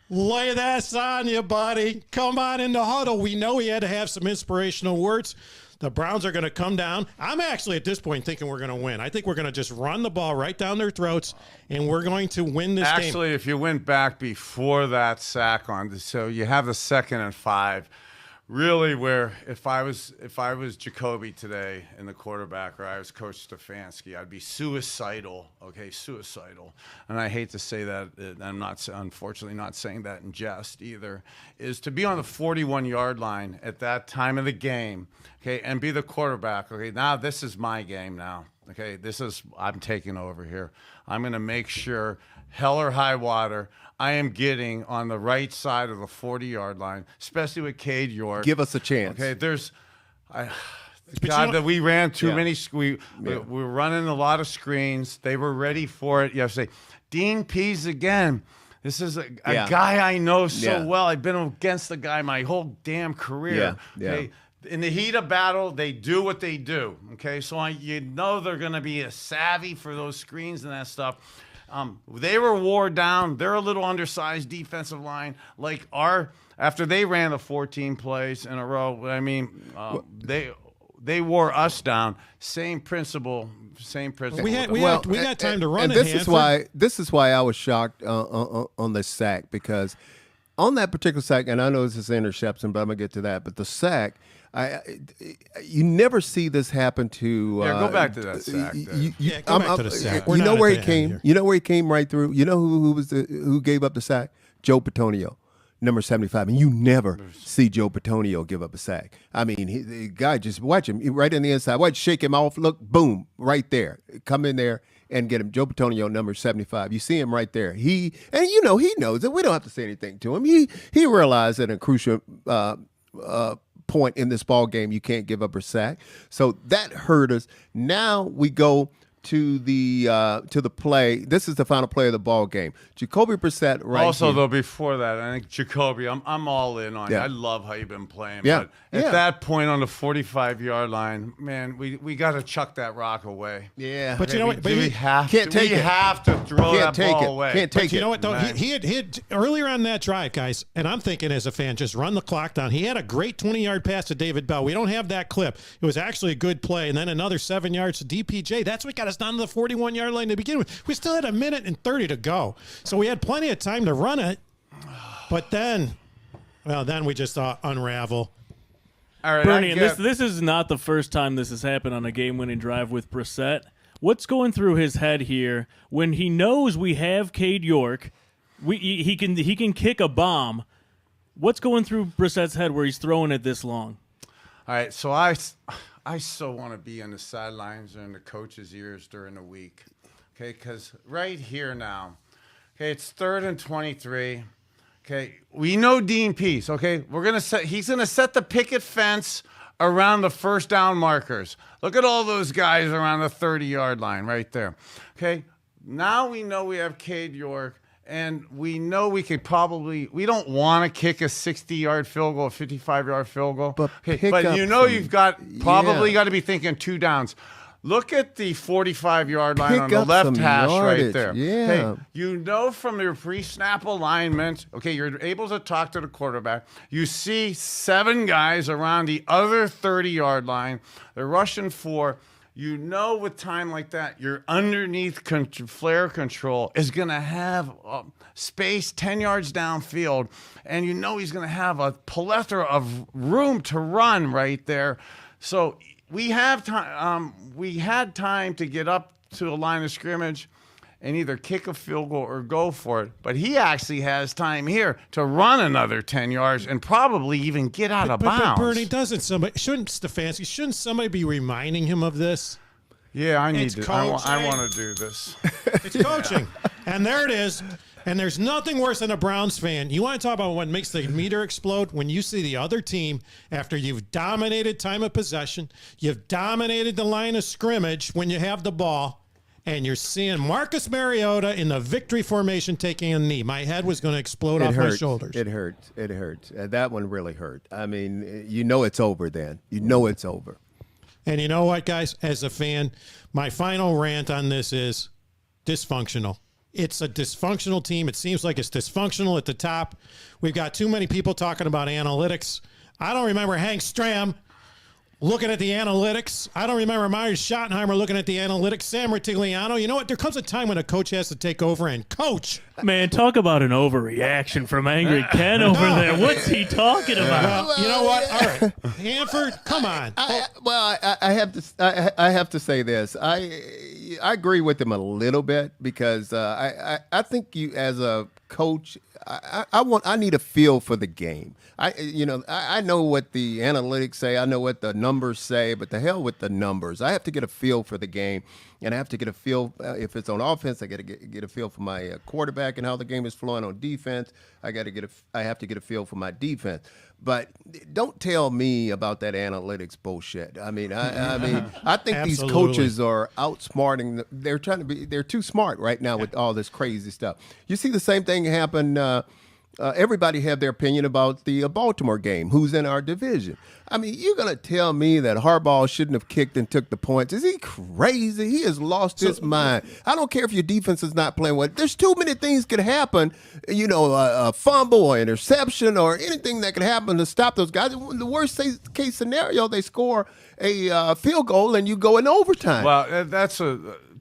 S3: Lay that on you, buddy. Come on in the huddle. We know he had to have some inspirational words. The Browns are going to come down. I'm actually at this point thinking we're going to win. I think we're going to just run the ball right down their throats, and we're going to win this game.
S1: Actually, if you went back before that sack so you have the 2nd and 5. Really, where if I was Jacoby today in the quarterback, or I was Coach Stefanski, I'd be suicidal. Okay, suicidal. And I hate to say that. I'm unfortunately not saying that in jest either. Is to be on the 41-yard line at that time of the game, okay, and be the quarterback. Okay, now this is my game now. Okay, I'm taking over here. I'm going to make sure, hell or high water, I am getting on the right side of the 40-yard line, especially with Cade York.
S2: Give us a chance.
S1: Okay, that we ran too many. We were running a lot of screens. They were ready for it yesterday. Dean Pease again. This is a guy I know so well. I've been against the guy my whole damn career. Okay? In the heat of battle, they do what they do. Okay, so you know they're going to be savvy for those screens and that stuff. They were wore down. They're a little undersized defensive line. After they ran the 14 plays in a row, I mean, they wore us down. Same principle.
S3: We got time to run.
S2: And this is why I was shocked on the sack, because on that particular sack, and I know this is an interception, but I'm gonna get to that. But the sack, you never see this happen to.
S1: Go back to that sack.
S3: Go back to the sack.
S2: You know where he came. You know where he came right through. You know who gave up the sack? Joe Petonio, number 75, and you never see Joe Petonio give up a sack. I mean, the guy, just watch him right in the inside. Watch, shake him off. Look, boom, right there. Come in there and get him. Joe Petonio, number 75. You see him right there. He knows it. We don't have to say anything to him. He realized that a crucial point in this ball game, you can't give up a sack. So that hurt us. Now we go to the play. This is the final play of the ball game. Jacoby Brissett
S1: though, before that, I think Jacoby, I'm all in on you. I love how you've been playing.
S2: Yeah.
S1: But at that point on the 45-yard line, man, we got to chuck that rock away.
S2: Yeah.
S3: But you know what?
S1: We have
S2: to
S1: throw that ball away.
S2: Can't take it.
S3: You know what, though? He had earlier on that drive, guys, and I'm thinking as a fan, just run the clock down. He had a great 20-yard pass to David Bell. We don't have that clip. It was actually a good play. And then another 7 yards to DPJ. That's what got us down to the 41-yard line to begin with. We still had 1 minute and 30 to go. So we had plenty of time to run it. But then we just unravel.
S1: All right,
S5: Bernie, and this is not the first time this has happened on a game-winning drive with Brissett. What's going through his head here when he knows we have Cade York? He can kick a bomb. What's going through Brissett's head where he's throwing it this long?
S1: All right, so I so want to be on the sidelines or in the coach's ears during the week, okay? Because right here now, okay, it's 3rd and 23. Okay, we know Dean Pease. Okay, he's gonna set the picket fence around the first down markers. Look at all those guys around the 30-yard line right there. Okay, now we know we have Cade York. And we know we don't want to kick a 60-yard field goal, a 55-yard field goal.
S2: But
S1: you've got to be thinking 2 downs. Look at the 45-yard line
S2: Pick
S1: on the
S2: up
S1: left
S2: some
S1: hash right
S2: yardage.
S1: there.
S2: Yeah.
S1: Hey, you know from your pre-snap alignment, okay, you're able to talk to the quarterback. You see 7 guys around the other 30-yard line. They're rushing 4. You know with time like that, your underneath flare control is going to have space 10 yards downfield, and you know he's going to have a plethora of room to run right there. So we have time. We had time to get up to a line of scrimmage and either kick a field goal or go for it. But he actually has time here to run another 10 yards and probably even get out of bounds.
S3: But Bernie, shouldn't somebody be reminding him of this?
S1: Yeah, I need
S3: It's
S1: to. I
S3: coaching.
S1: want to do this.
S3: It's coaching. And there it is. And there's nothing worse than a Browns fan. You want to talk about what makes the meter explode? When you see the other team, after you've dominated time of possession, you've dominated the line of scrimmage when you have the ball, and you're seeing Marcus Mariota in the victory formation taking a knee. My head was going to explode off my shoulders.
S2: It hurts. It hurts. That one really hurt. I mean, you know it's over then. You know it's over.
S3: And you know what, guys? As a fan, my final rant on this is dysfunctional. It's a dysfunctional team. It seems like it's dysfunctional at the top. We've got too many people talking about analytics. I don't remember Hank Stram looking at the analytics. I don't remember Myers Schottenheimer looking at the analytics. Sam Ritigliano. You know what? There comes a time when a coach has to take over and coach.
S5: Man, talk about an overreaction from Angry Ken over there. What's he talking about?
S3: Well, you know what? All right, Hanford, come on.
S2: I have to say this. I agree with him a little bit because I think you as a coach, I need a feel for the game. I know what the analytics say. I know what the numbers say, but the hell with the numbers. I have to get a feel for the game, and I have to get a feel if it's on offense. I got to get a feel for my quarterback and how the game is flowing on defense. I have to get a feel for my defense. But don't tell me about that analytics bullshit. I mean, I think these coaches are outsmarting. They're too smart right now with all this crazy stuff. You see the same thing happen. Everybody have their opinion about the Baltimore game. Who's in our division? I mean, you're going to tell me that Harbaugh shouldn't have kicked and took the points. Is he crazy? He has lost his mind. I don't care if your defense is not playing well. There's too many things could happen, a fumble or interception or anything that could happen to stop those guys. In the worst case scenario, they score a field goal and you go in overtime.
S1: Well, that's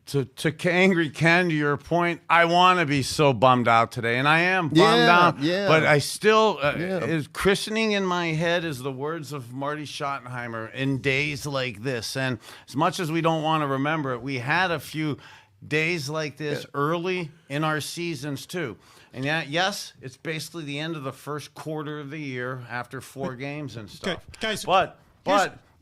S1: to Angry Ken, to your point, I want to be so bummed out today, and I am bummed out.
S2: Yeah.
S1: But I still, is christening in my head is the words of Marty Schottenheimer in days like this. And as much as we don't want to remember it, we had a few days like this early in our seasons too. And yes, it's basically the end of the first quarter of the year after 4 games and stuff.
S3: Okay, guys,
S1: but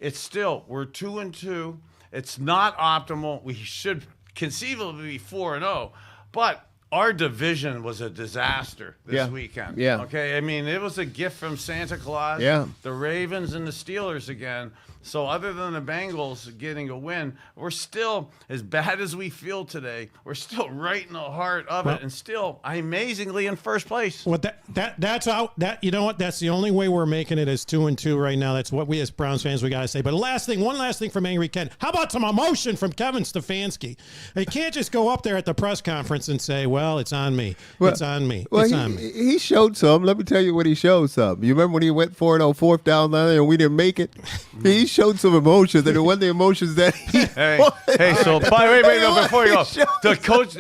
S1: it's still, we're 2-2. It's not optimal. We should conceivably be 4-0, but our division was a disaster this weekend.
S2: Yeah.
S1: Okay. I mean, it was a gift from Santa Claus.
S2: Yeah.
S1: The Ravens and the Steelers again. So other than the Bengals getting a win, we're still, as bad as we feel today, we're still right in the heart of it, and still amazingly in first place.
S3: Well, that's out. That, you know what? That's the only way we're making it is 2-2 right now. That's what we as Browns fans we gotta say. But one last thing from Angry Ken. How about some emotion from Kevin Stefanski? You can't just go up there at the press conference and say, "Well, it's on me. It's on me.
S2: Well,
S3: it's on me."
S2: He showed some. Let me tell you what he showed some. You remember when he went for it on 4th down there and we didn't make it? He showed some emotions, and it wasn't the emotions that he
S1: So wait, no, before you go, the coach,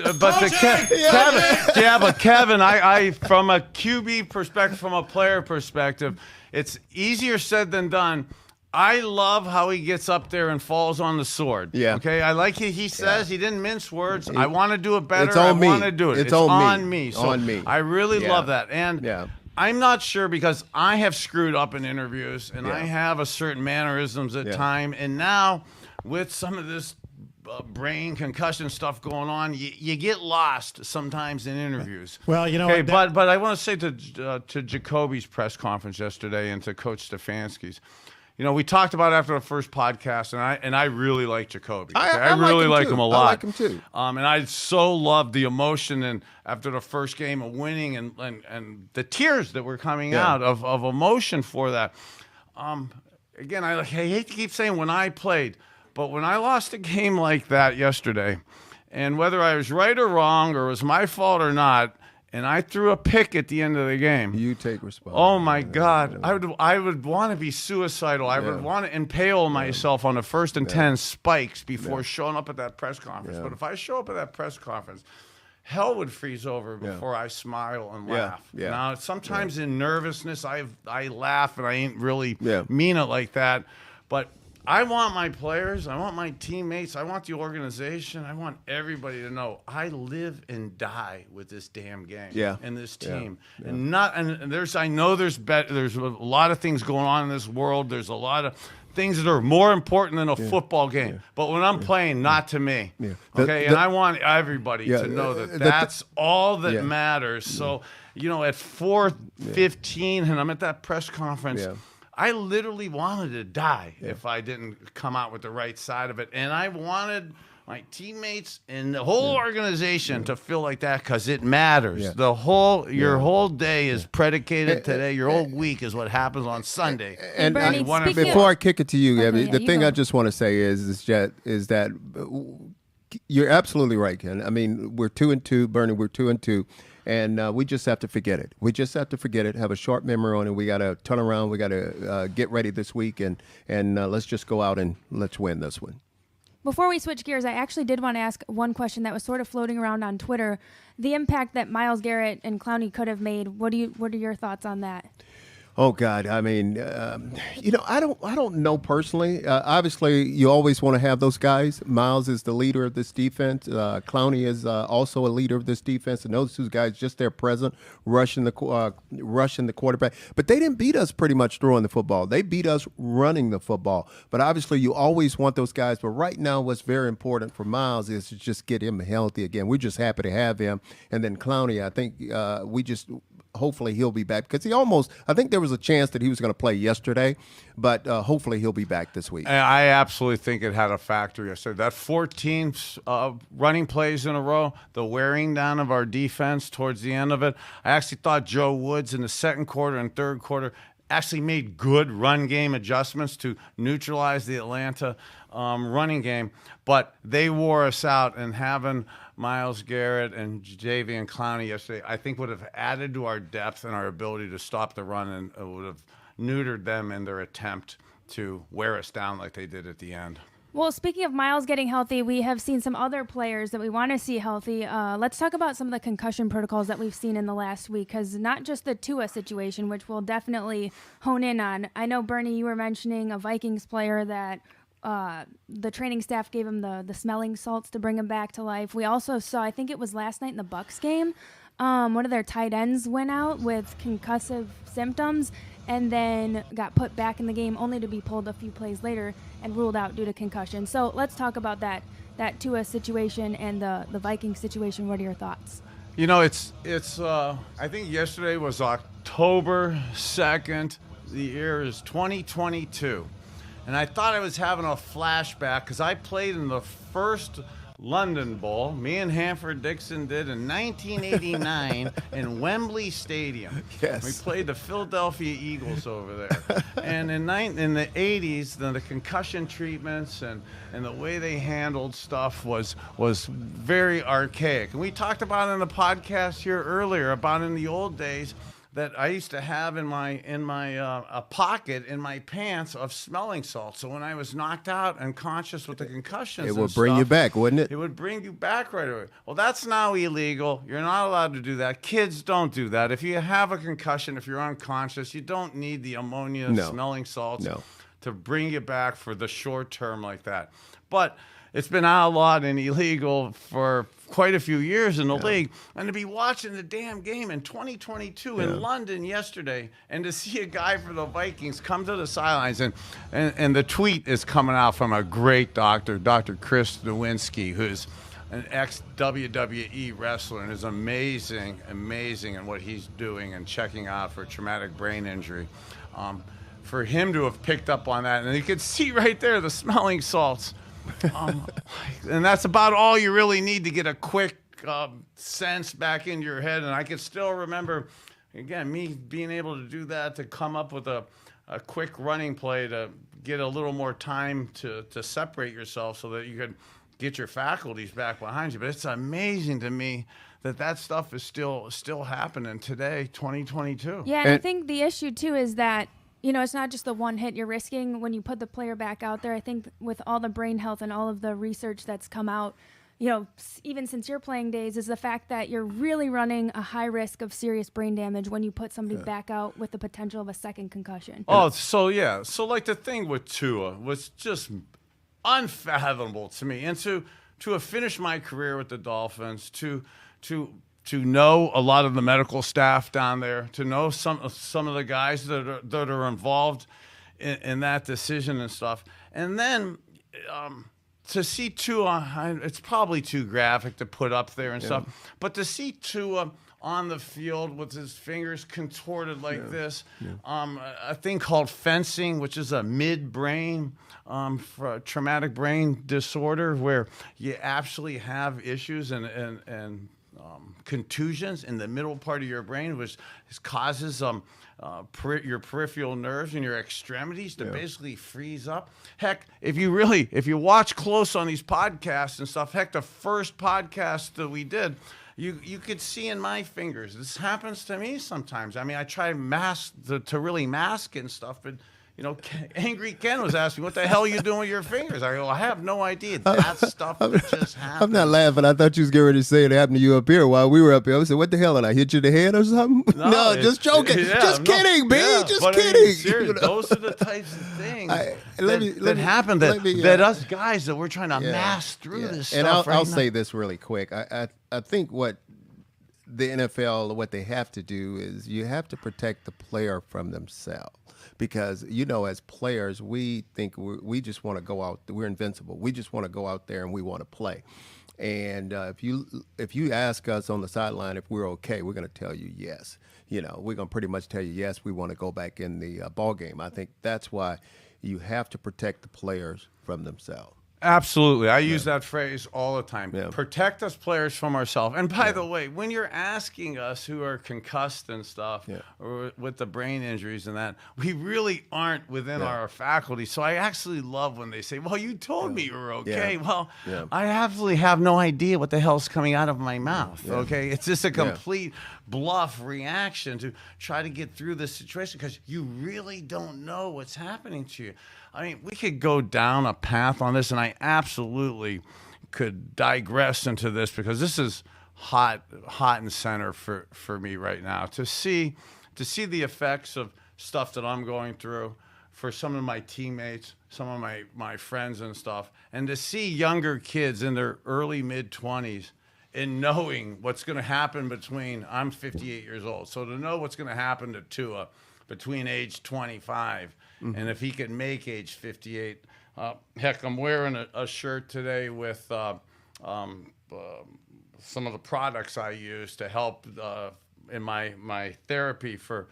S1: Kevin, I from a QB perspective, from a player perspective, it's easier said than done. I love how he gets up there and falls on the sword.
S2: Yeah.
S1: Okay. I like it. He says he didn't mince words. I want to do it better.
S2: It's on me.
S1: I want to do it.
S2: It's on
S1: me.
S2: me.
S1: So
S2: on me.
S1: I really love that. And
S2: Yeah.
S1: I'm not sure because I have screwed up in interviews and I have a certain mannerisms at time. And now with some of this brain concussion stuff going on, you get lost sometimes in interviews.
S3: Well, you know,
S1: okay, but I want to say to Jacoby's press conference yesterday and to Coach Stefanski's. You know, we talked about it after the first podcast, and I really like Jacoby. Okay? I really like him a lot.
S2: I like him too.
S1: And I so loved the emotion and after the first game of winning and the tears that were coming out of emotion for that. Again, I hate to keep saying when I played, But when I lost a game like that yesterday, and whether I was right or wrong, or it was my fault or not, and I threw a pick at the end of the game.
S2: You take responsibility.
S1: Oh my God! I would want to be suicidal. I would want to impale myself on the 1st and 10 spikes before showing up at that press conference. But if I show up at that press conference, hell would freeze over before I smile and laugh. Now, sometimes in nervousness, I laugh and I ain't really mean it like that. But I want my players, I want my teammates, I want the organization, I want everybody to know I live and die with this damn game and this team. And I know there's a lot of things going on in this world. There's a lot of things that are more important than a football game. But when I'm playing, not to me. Okay, and I want everybody to know that that's all that matters. So, you know, at 4:15, and I'm at that press conference. I literally wanted to die if I didn't come out with the right side of it. And I wanted my teammates and the whole organization to feel like that because it matters. Your whole day is predicated today. Your whole week is what happens on Sunday.
S2: And
S4: Bernie,
S2: before I kick it to you, Gabby,
S4: Okay,
S2: the thing I just want to say is that you're absolutely right, Ken. I mean, we're 2-2, Bernie. We're 2-2. And we just have to forget it. We just have to forget it, have a short memory on it. We got to turn around. We got to get ready this week, and let's just go out and let's win this one.
S4: Before we switch gears, I actually did want to ask one question that was sort of floating around on Twitter. The impact that Myles Garrett and Clowney could have made. What are your thoughts on that?
S2: Oh God, I mean, you know, I don't know personally. Obviously, you always want to have those guys. Myles is the leader of this defense. Clowney is also a leader of this defense, and those two guys just there present, rushing the quarterback. But they didn't beat us pretty much throwing the football. They beat us running the football. But obviously, you always want those guys. But right now, what's very important for Myles is to just get him healthy again. We're just happy to have him. And then Clowney, I think hopefully he'll be back because I think there was a chance that he was going to play yesterday, but hopefully he'll be back this week.
S1: I absolutely think it had a factor yesterday. That 14 running plays in a row, the wearing down of our defense towards the end of it. I actually thought Joe Woods in the second quarter and third quarter actually made good run game adjustments to neutralize the Atlanta running game, but they wore us out, and having Myles Garrett and Jadeveon Clowney yesterday, I think would have added to our depth and our ability to stop the run, and it would have neutered them in their attempt to wear us down like they did at the end.
S4: Well, speaking of Myles getting healthy, we have seen some other players that we want to see healthy. Let's talk about some of the concussion protocols that we've seen in the last week, because not just the Tua situation, which we'll definitely hone in on. I know, Bernie, you were mentioning a Vikings player that the training staff gave him the smelling salts to bring him back to life. We also saw, I think it was last night in the Bucs game, one of their tight ends went out with concussive symptoms and then got put back in the game only to be pulled a few plays later and ruled out due to concussion. So let's talk about that Tua situation and the Vikings situation. What are your thoughts?
S1: You know, it's I think yesterday was October 2nd. The year is 2022. And I thought I was having a flashback because I played in the first London Bowl. Me and Hanford-Dixon did in 1989 in Wembley Stadium.
S2: Yes.
S1: We played the Philadelphia Eagles over there. And in the 80s, the concussion treatments and the way they handled stuff was very archaic. And we talked about in the podcast here earlier about in the old days that I used to have in my a pocket in my pants of smelling salts. So when I was knocked out and conscious with the concussions,
S2: it would bring you back, wouldn't it?
S1: It would bring you back right away. Well, that's now illegal. You're not allowed to do that. Kids don't do that. If you have a concussion, if you're unconscious, you don't need the ammonia smelling salts to bring you back for the short term like that. But it's been outlawed and illegal for quite a few years in the league. And to be watching the damn game in 2022 in London yesterday and to see a guy for the Vikings come to the sidelines and the tweet is coming out from a great doctor, Dr. Chris Nowinski, who's an ex-WWE wrestler and is amazing in what he's doing and checking out for traumatic brain injury. For him to have picked up on that, and you could see right there the smelling salts. And that's about all you really need to get a quick sense back into your head. And I can still remember, again, me being able to do that, to come up with a a quick running play to get a little more time to separate yourself so that you could get your faculties back behind you. But it's amazing to me that stuff is still happening today, 2022.
S4: Yeah, and I think the issue too is that, it's not just the one hit you're risking when you put the player back out there. I think with all the brain health and all of the research that's come out, even since your playing days, is the fact that you're really running a high risk of serious brain damage when you put somebody back out with the potential of a second concussion.
S1: Oh, so yeah. So like the thing with Tua was just unfathomable to me. And to have finished my career with the Dolphins, to know a lot of the medical staff down there, to know some of the guys that are involved in that decision and stuff, and then to see Tua, it's probably too graphic to put up there and stuff, but to see Tua on the field with his fingers contorted like this, a thing called fencing, which is a midbrain for a traumatic brain disorder where you actually have issues and contusions in the middle part of your brain, which causes your peripheral nerves and your extremities to basically freeze up. Heck, if you watch close on these podcasts and stuff, the first podcast that we did, you could see in my fingers. This happens to me sometimes. I mean, I try to really mask it and stuff, but Angry Ken was asking me, what the hell are you doing with your fingers? I go, I have no idea. That stuff just happens.
S2: I'm not laughing. I thought you was getting ready to say it happened to you up here while we were up here. I said, what the hell? Did I hit you in the head or something? No, just joking. Kidding, B. Just kidding. I mean,
S1: seriously, those are the types of things that happen that us guys that we're trying to mask through this
S2: and
S1: stuff.
S2: I'll say this really quick. I think what the NFL, what they have to do is you have to protect the player from themselves. Because, as players, we think we just want to go out. We're invincible. We just want to go out there and we want to play. And if you ask us on the sideline if we're okay, we're going to tell you yes. We're going to pretty much tell you yes. We want to go back in the ball game. I think that's why you have to protect the players from themselves.
S1: Absolutely. I use that phrase all the time.
S2: Yeah.
S1: Protect us players from ourselves. And by the way, when you're asking us who are concussed and stuff or with the brain injuries and that, we really aren't within our faculty. So I actually love when they say, well, you told me you were okay. Well, I absolutely have no idea what the hell's coming out of my mouth. Okay. It's just a complete bluff reaction to try to get through this situation because you really don't know what's happening to you. I mean, we could go down a path on this, and I absolutely could digress into this because this is hot and center for me right now. To see the effects of stuff that I'm going through for some of my teammates, some of my friends and stuff, and to see younger kids in their early mid-20s and knowing what's going to happen I'm 58 years old, so to know what's going to happen to Tua between age 25 and if he can make age 58. I'm wearing a shirt today with some of the products I use to help in my therapy for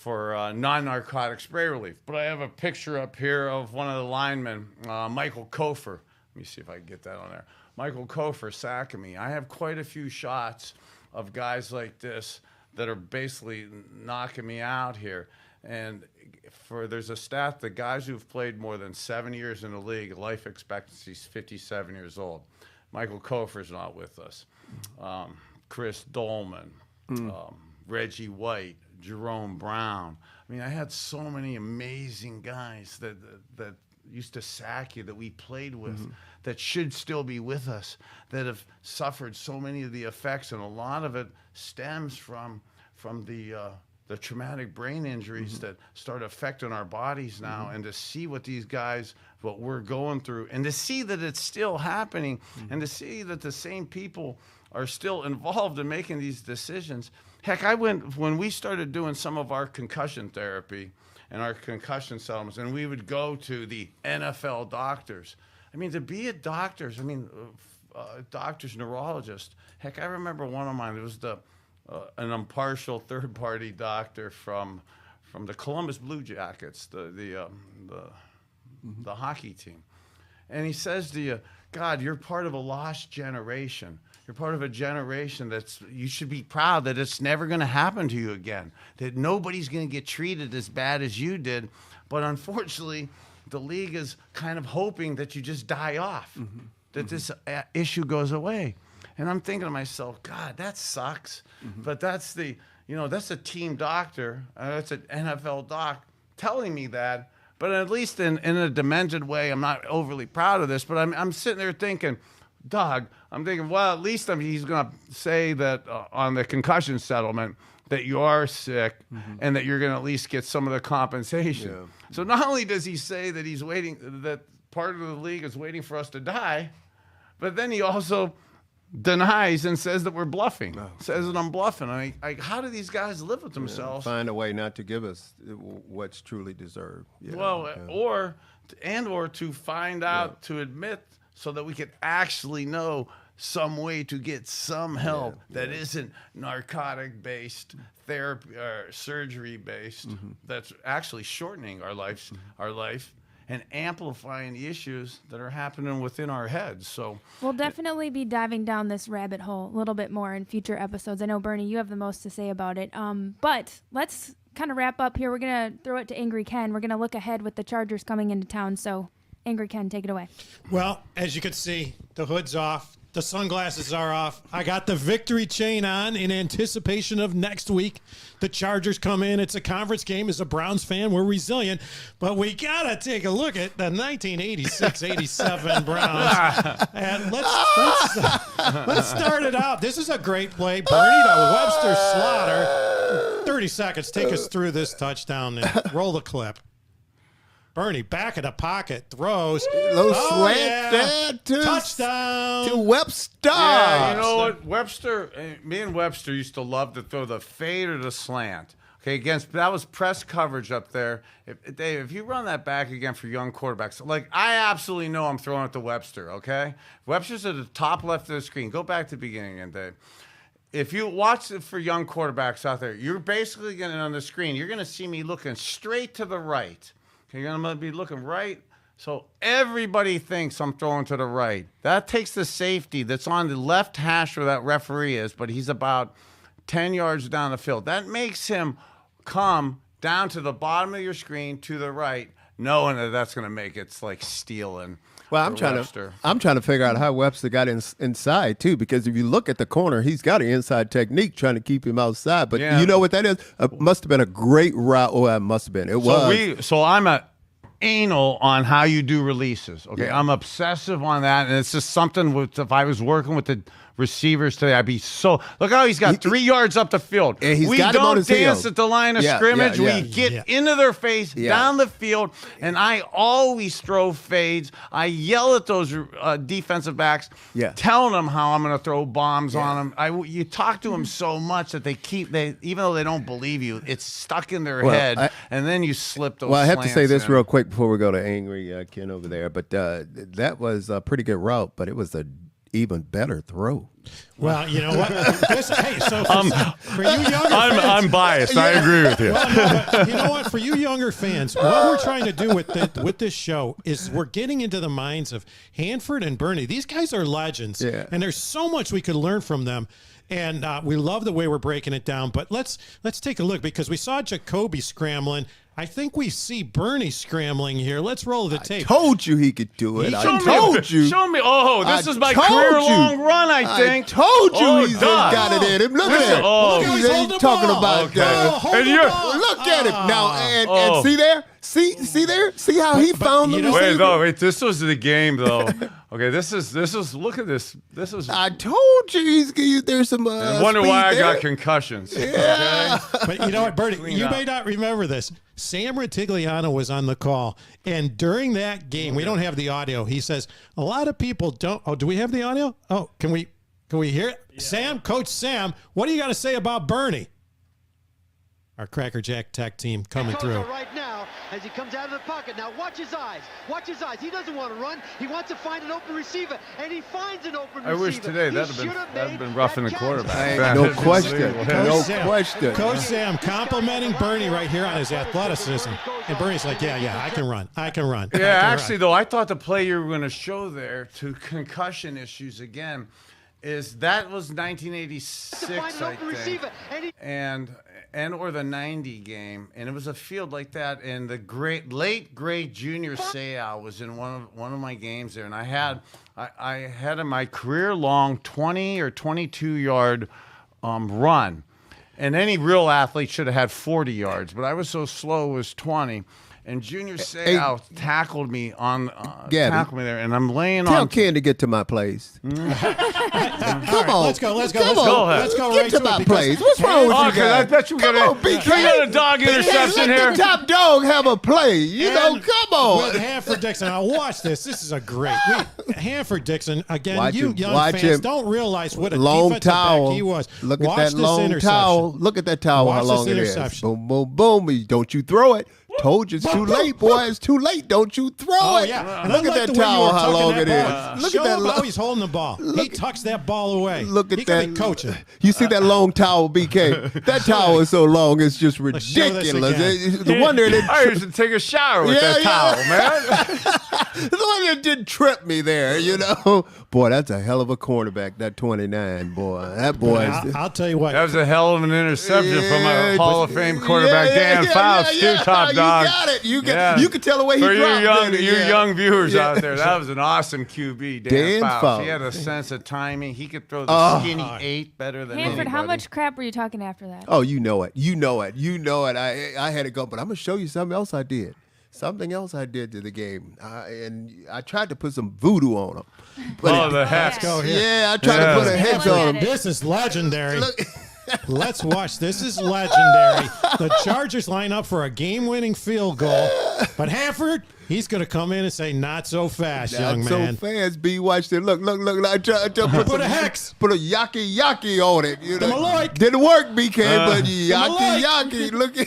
S1: non-narcotic spray relief. But I have a picture up here of one of the linemen, Michael Kosar. Let me see if I can get that on there. Michael Kosar sacking me. I have quite a few shots of guys like this that are basically knocking me out here. And there's a stat that guys who've played more than 7 years in the league, life expectancy is 57 years old. Michael Kosar's not with us. Chris Dolman, Reggie White, Jerome Brown. I mean, I had so many amazing guys that used to sack you that we played with that should still be with us, that have suffered so many of the effects, and a lot of it stems from the traumatic brain injuries that start affecting our bodies now, and to see what we're going through, and to see that it's still happening, and to see that the same people are still involved in making these decisions. Heck, when we started doing some of our concussion therapy and our concussion settlements, and we would go to the NFL doctors. I mean, to be a doctor's neurologist. Heck, I remember one of mine. It was an impartial third-party doctor from the Columbus Blue Jackets, the hockey team, and he says to you, "God, you're part of a lost generation. You're part of a generation you should be proud that it's never going to happen to you again, that nobody's going to get treated as bad as you did. But unfortunately, the league is kind of hoping that you just die off, that this issue goes away. And I'm thinking to myself, God, that sucks. But that's that's a team doctor. That's an NFL doc telling me that. But at least in a demented way, I'm not overly proud of this. But I'm sitting there thinking, Doug, I'm thinking, well, at least he's going to say that on the concussion settlement that you are sick and that you're going to at least get some of the compensation. Yeah. So not only does he say that he's waiting, that part of the league is waiting for us to die, but then he also denies and says that we're bluffing, says that I'm bluffing. I mean, how do these guys live with themselves?
S2: Find a way not to give us what's truly deserved. Yeah.
S1: Well, or to find out, to admit, so that we can actually know some way to get some help that isn't narcotic-based, therapy or surgery-based, that's actually shortening our life and amplifying the issues that are happening within our heads. So
S4: we'll definitely be diving down this rabbit hole a little bit more in future episodes. I know, Bernie, you have the most to say about it. But let's kind of wrap up here. We're going to throw it to Angry Ken. We're going to look ahead with the Chargers coming into town. So Angry Ken, take it away.
S3: Well, as you can see, the hood's off. The sunglasses are off. I got the victory chain on in anticipation of next week. The Chargers come in. It's a conference game. As a Browns fan, we're resilient. But we got to take a look at the 1986-87 Browns. And let's start it out. This is a great play. Bernie to Webster Slaughter. 30 seconds. Take us through this touchdown and roll the clip. Bernie back in the pocket, throws.
S2: Little slant
S3: touchdown
S2: to Webster.
S1: Yeah, you know what? Me and Webster used to love to throw the fade or the slant. Okay, that was press coverage up there. Dave, if you run that back again for young quarterbacks, like I absolutely know I'm throwing it to Webster, okay? Webster's at the top left of the screen. Go back to the beginning again, Dave. If you watch it for young quarterbacks out there, you're basically going to, on the screen, you're going to see me looking straight to the right. You're going to be looking right. So everybody thinks I'm throwing to the right. That takes the safety that's on the left hash where that referee is, but he's about 10 yards down the field. That makes him come down to the bottom of your screen to the right, knowing that that's going to make it like stealing.
S2: Well, I'm trying to figure out how Webster got inside too, because if you look at the corner, he's got an inside technique trying to keep him outside. But you know what that is? It must have been a great route. Oh, it must have been. It was.
S1: So I'm anal on how you do releases. Okay, I'm obsessive on that, and it's just something. If I was working with the receivers today, I'd be so. Look how he's got 3 yards up the field.
S2: And
S1: we don't dance at the line of scrimmage. We get into their face, down the field, and I always throw fades. I yell at those defensive backs, telling them how I'm going to throw bombs on them. You talk to them so much that even though they don't believe you, it's stuck in their head, and then you slip those.
S2: Well, I have to say this real quick before we go to Angry Ken over there, but that was a pretty good route, but it was a even better throw.
S3: Well, you know what? For you younger fans,
S1: I'm biased. I agree with you.
S3: Well, no, you know what? For you younger fans, what we're trying to do with this show is we're getting into the minds of Hanford and Bernie. These guys are legends, and there's so much we could learn from them. And we love the way we're breaking it down. But let's take a look, because we saw Jacoby scrambling. I think we see Bernie scrambling here. Let's roll the tape.
S2: I told you he could do it. I told you.
S1: Show me. Oh, this is my career-long run, I think.
S2: I told you he's got it in him. Look at him.
S3: Look how he's holding
S2: talking about that. Look at him now. And see there? See there? See how he found the receiver?
S1: Wait. This was the game, though. Okay, this is. Look at this. This is.
S2: I told you there's some.
S1: I wonder why I got concussions.
S2: Yeah.
S1: Okay?
S3: But you know what, Bernie? You may not remember this. Sam Ratigliano was on the call, and during that game, we don't have the audio. He says a lot of people don't. Oh, do we have the audio? Oh, can we hear it? Yeah. Sam, Coach Sam, what do you got to say about Bernie? Our Cracker Jack Tech team coming through.
S6: Right now, as he comes out of the pocket. Now watch his eyes. Watch his eyes. He doesn't want to run. He wants to find an open receiver, and he finds an open receiver.
S1: I wish today that'd have been roughing the quarterback.
S2: No question. No question.
S3: Coach Sam complimenting Bernie right here on his athleticism. And Bernie's like, yeah, I can run.
S1: Yeah, actually, though, I thought the play you were going to show there to concussion issues again. is that was 1986, I think, and or the 90 game, and it was a field like that. And the late great Junior Seau was in one of my games there, and I had in my career long 20 or 22 yard run, and any real athlete should have had 40 yards, but I was so slow it was 20. And Junior Seau tackled me there, and I'm laying on.
S2: Tell Ken to get to my place. Come on,
S3: let's go. Let's go
S2: get to my place. What's wrong with you guys?
S1: I bet you got a dog interception here.
S2: Let the top dog have a play. You know, come on.
S3: With Hanford Dixon. Now watch this. This is a great. Hanford Dixon again.
S2: Watch
S3: you
S2: him,
S3: young
S2: watch
S3: fans
S2: him.
S3: don't realize what a
S2: Long
S3: defensive
S2: towel.
S3: back he was.
S2: Look at
S3: Watch
S2: that
S3: this
S2: long
S3: interception.
S2: towel. Look at that towel.
S3: Watch
S2: how long
S3: this
S2: it is.
S3: interception.
S2: Boom, boom, boom. Don't you throw it. Told you it's too late, boy. It's too late. Don't you throw it.
S3: Yeah. And
S2: Look
S3: I like
S2: at that
S3: the way you
S2: towel,
S3: were
S2: how
S3: tucking
S2: long
S3: that
S2: it
S3: ball.
S2: is. Look
S3: Show
S2: at
S3: him
S2: that.
S3: how he's holding the ball. He tucks that ball away.
S2: Look at
S3: he
S2: that.
S3: Could be coaching.
S2: You see that long towel, BK? That towel is so long, it's just ridiculous. The wonder it
S1: I used to take a shower with that towel, man.
S2: The one that didn't trip me there, you know. Boy, that's a hell of a cornerback, that 29, boy. That boy is...
S3: I'll tell you what.
S1: That was a hell of an interception from a Hall of Fame quarterback, Dan Faust, too, top dog.
S2: You got it. You can tell the way he
S1: For
S2: dropped
S1: you young viewers out there, that was an awesome QB, Dan Faust.
S2: Faust.
S1: He had a sense of timing. He could throw the skinny 8 better than
S4: Hanford,
S1: anybody.
S4: how much crap were you talking after that?
S2: Oh, you know it. I had to go, but I'm going to show you something else I did. Something else I did to the game. And I tried to put some voodoo on him.
S1: The hex.
S3: Let's go here.
S2: Yeah, I tried to put a hex on him.
S3: This is legendary. Let's watch. This is legendary. The Chargers line up for a game-winning field goal, but Hanford, he's going to come in and say, "Not so fast, young man."
S2: Not so fast, B. Watch it. Look. I tried to
S3: Put a hex.
S2: Put a yaki on it. You know,
S3: Maloik.
S2: didn't work, BK, but
S3: Maloik.
S2: yaki. Look at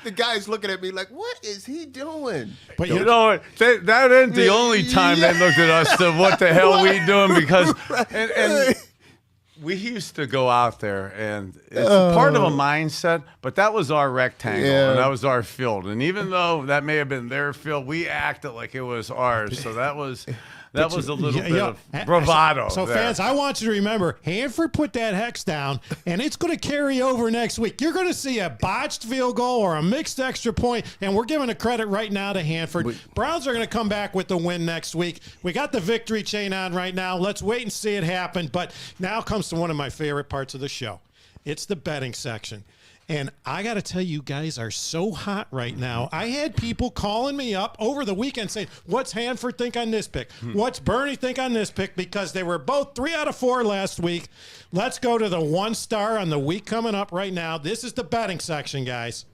S2: the guy's looking at me like, what is he doing?
S3: But
S1: You know what? That ain't the only time they looked at us to what the hell we doing, because and we used to go out there, and it's part of a mindset, but that was our rectangle, and that was our field. And even though that may have been their field, we acted like it was ours. So that was a little bit of bravado.
S3: So
S1: there.
S3: fans, I want you to remember, Hanford put that hex down, and it's going to carry over next week. You're going to see a botched field goal or a mixed extra point, and we're giving a credit right now to Hanford. Browns are going to come back with the win next week. We got the victory chain on right now. Let's wait and see it happen. But now comes to one of my favorite parts of the show. It's the betting section. And I got to tell you, guys are so hot right now. I had people calling me up over the weekend saying, what's Hanford think on this pick? What's Bernie think on this pick? Because they were both 3 out of 4 last week. Let's go to the 1 star on the week coming up right now. This is the betting section, guys.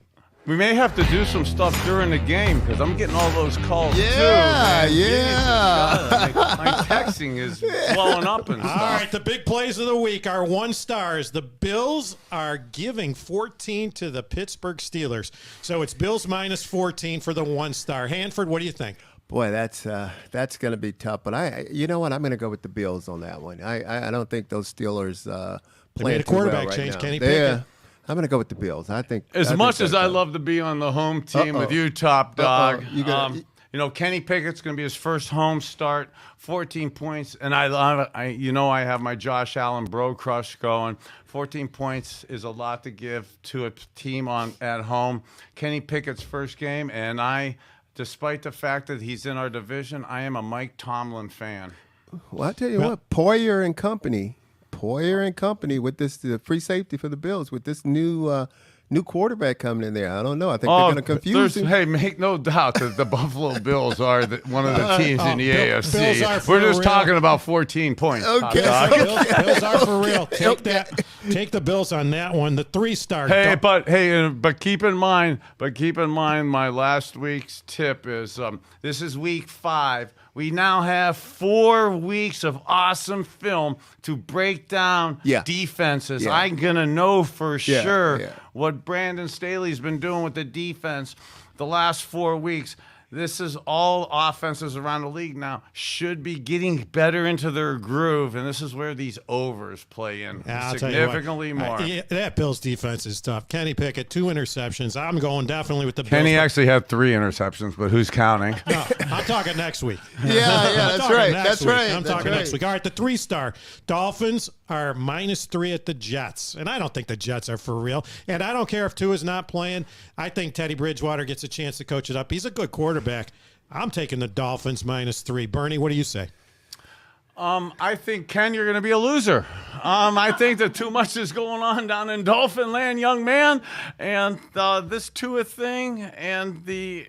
S1: We may have to do some stuff during the game, because I'm getting all those calls too.
S2: Yeah.
S1: My texting is blowing up and stuff.
S3: All right, the big plays of the week are 1 stars. The Bills are giving 14 to the Pittsburgh Steelers. So it's Bills minus 14 for the 1 star. Hanford, what do you think?
S2: Boy, that's going to be tough. But you know what? I'm going to go with the Bills on that one. I don't think those Steelers
S3: They
S2: play
S3: made a quarterback change. Kenny Pickett.
S2: I'm going to go with the Bills. I think
S1: As much as I love to be on the home team with you, top dog, Kenny Pickett's going to be his first home start, 14 points, and I have my Josh Allen bro crush going. 14 points is a lot to give to a team at home. Kenny Pickett's first game, and despite the fact that he's in our division, I am a Mike Tomlin fan.
S2: Well, I tell you what, Poyer and company with this free safety for the Bills with this new quarterback coming in there. I don't know. I think they're going to confuse him.
S1: Hey, make no doubt that the Buffalo Bills are one of the teams in the AFC.
S3: Bills are for
S1: We're just
S3: real.
S1: talking about 14 points.
S2: Okay.
S3: Bills are for real. Take the Bills on that one. The 3 star.
S1: But keep in mind, my last week's tip is this is week 5. We now have 4 weeks of awesome film to break down defenses.
S2: Yeah.
S1: I'm going to know for sure
S2: yeah.
S1: what Brandon Staley's been doing with the defense the last 4 weeks. this is all offenses around the league now should be getting better into their groove, and this is where these overs play in significantly more.
S3: That Bills defense is tough. Kenny Pickett, 2 interceptions. I'm going definitely with the Bills.
S1: Kenny actually had 3 interceptions, but who's counting?
S3: No, I'm talking next week.
S2: Yeah, that's right. That's right.
S3: I'm talking next week. All right, the 3-star Dolphins are -3 at the Jets, and I don't think the Jets are for real. And I don't care if Tua's not playing. I think Teddy Bridgewater gets a chance to coach it up. He's a good quarterback. I'm taking the Dolphins -3. Bernie, what do you say?
S1: I think, Ken, you're going to be a loser. I think that too much is going on down in Dolphin land, young man. And this Tua thing and the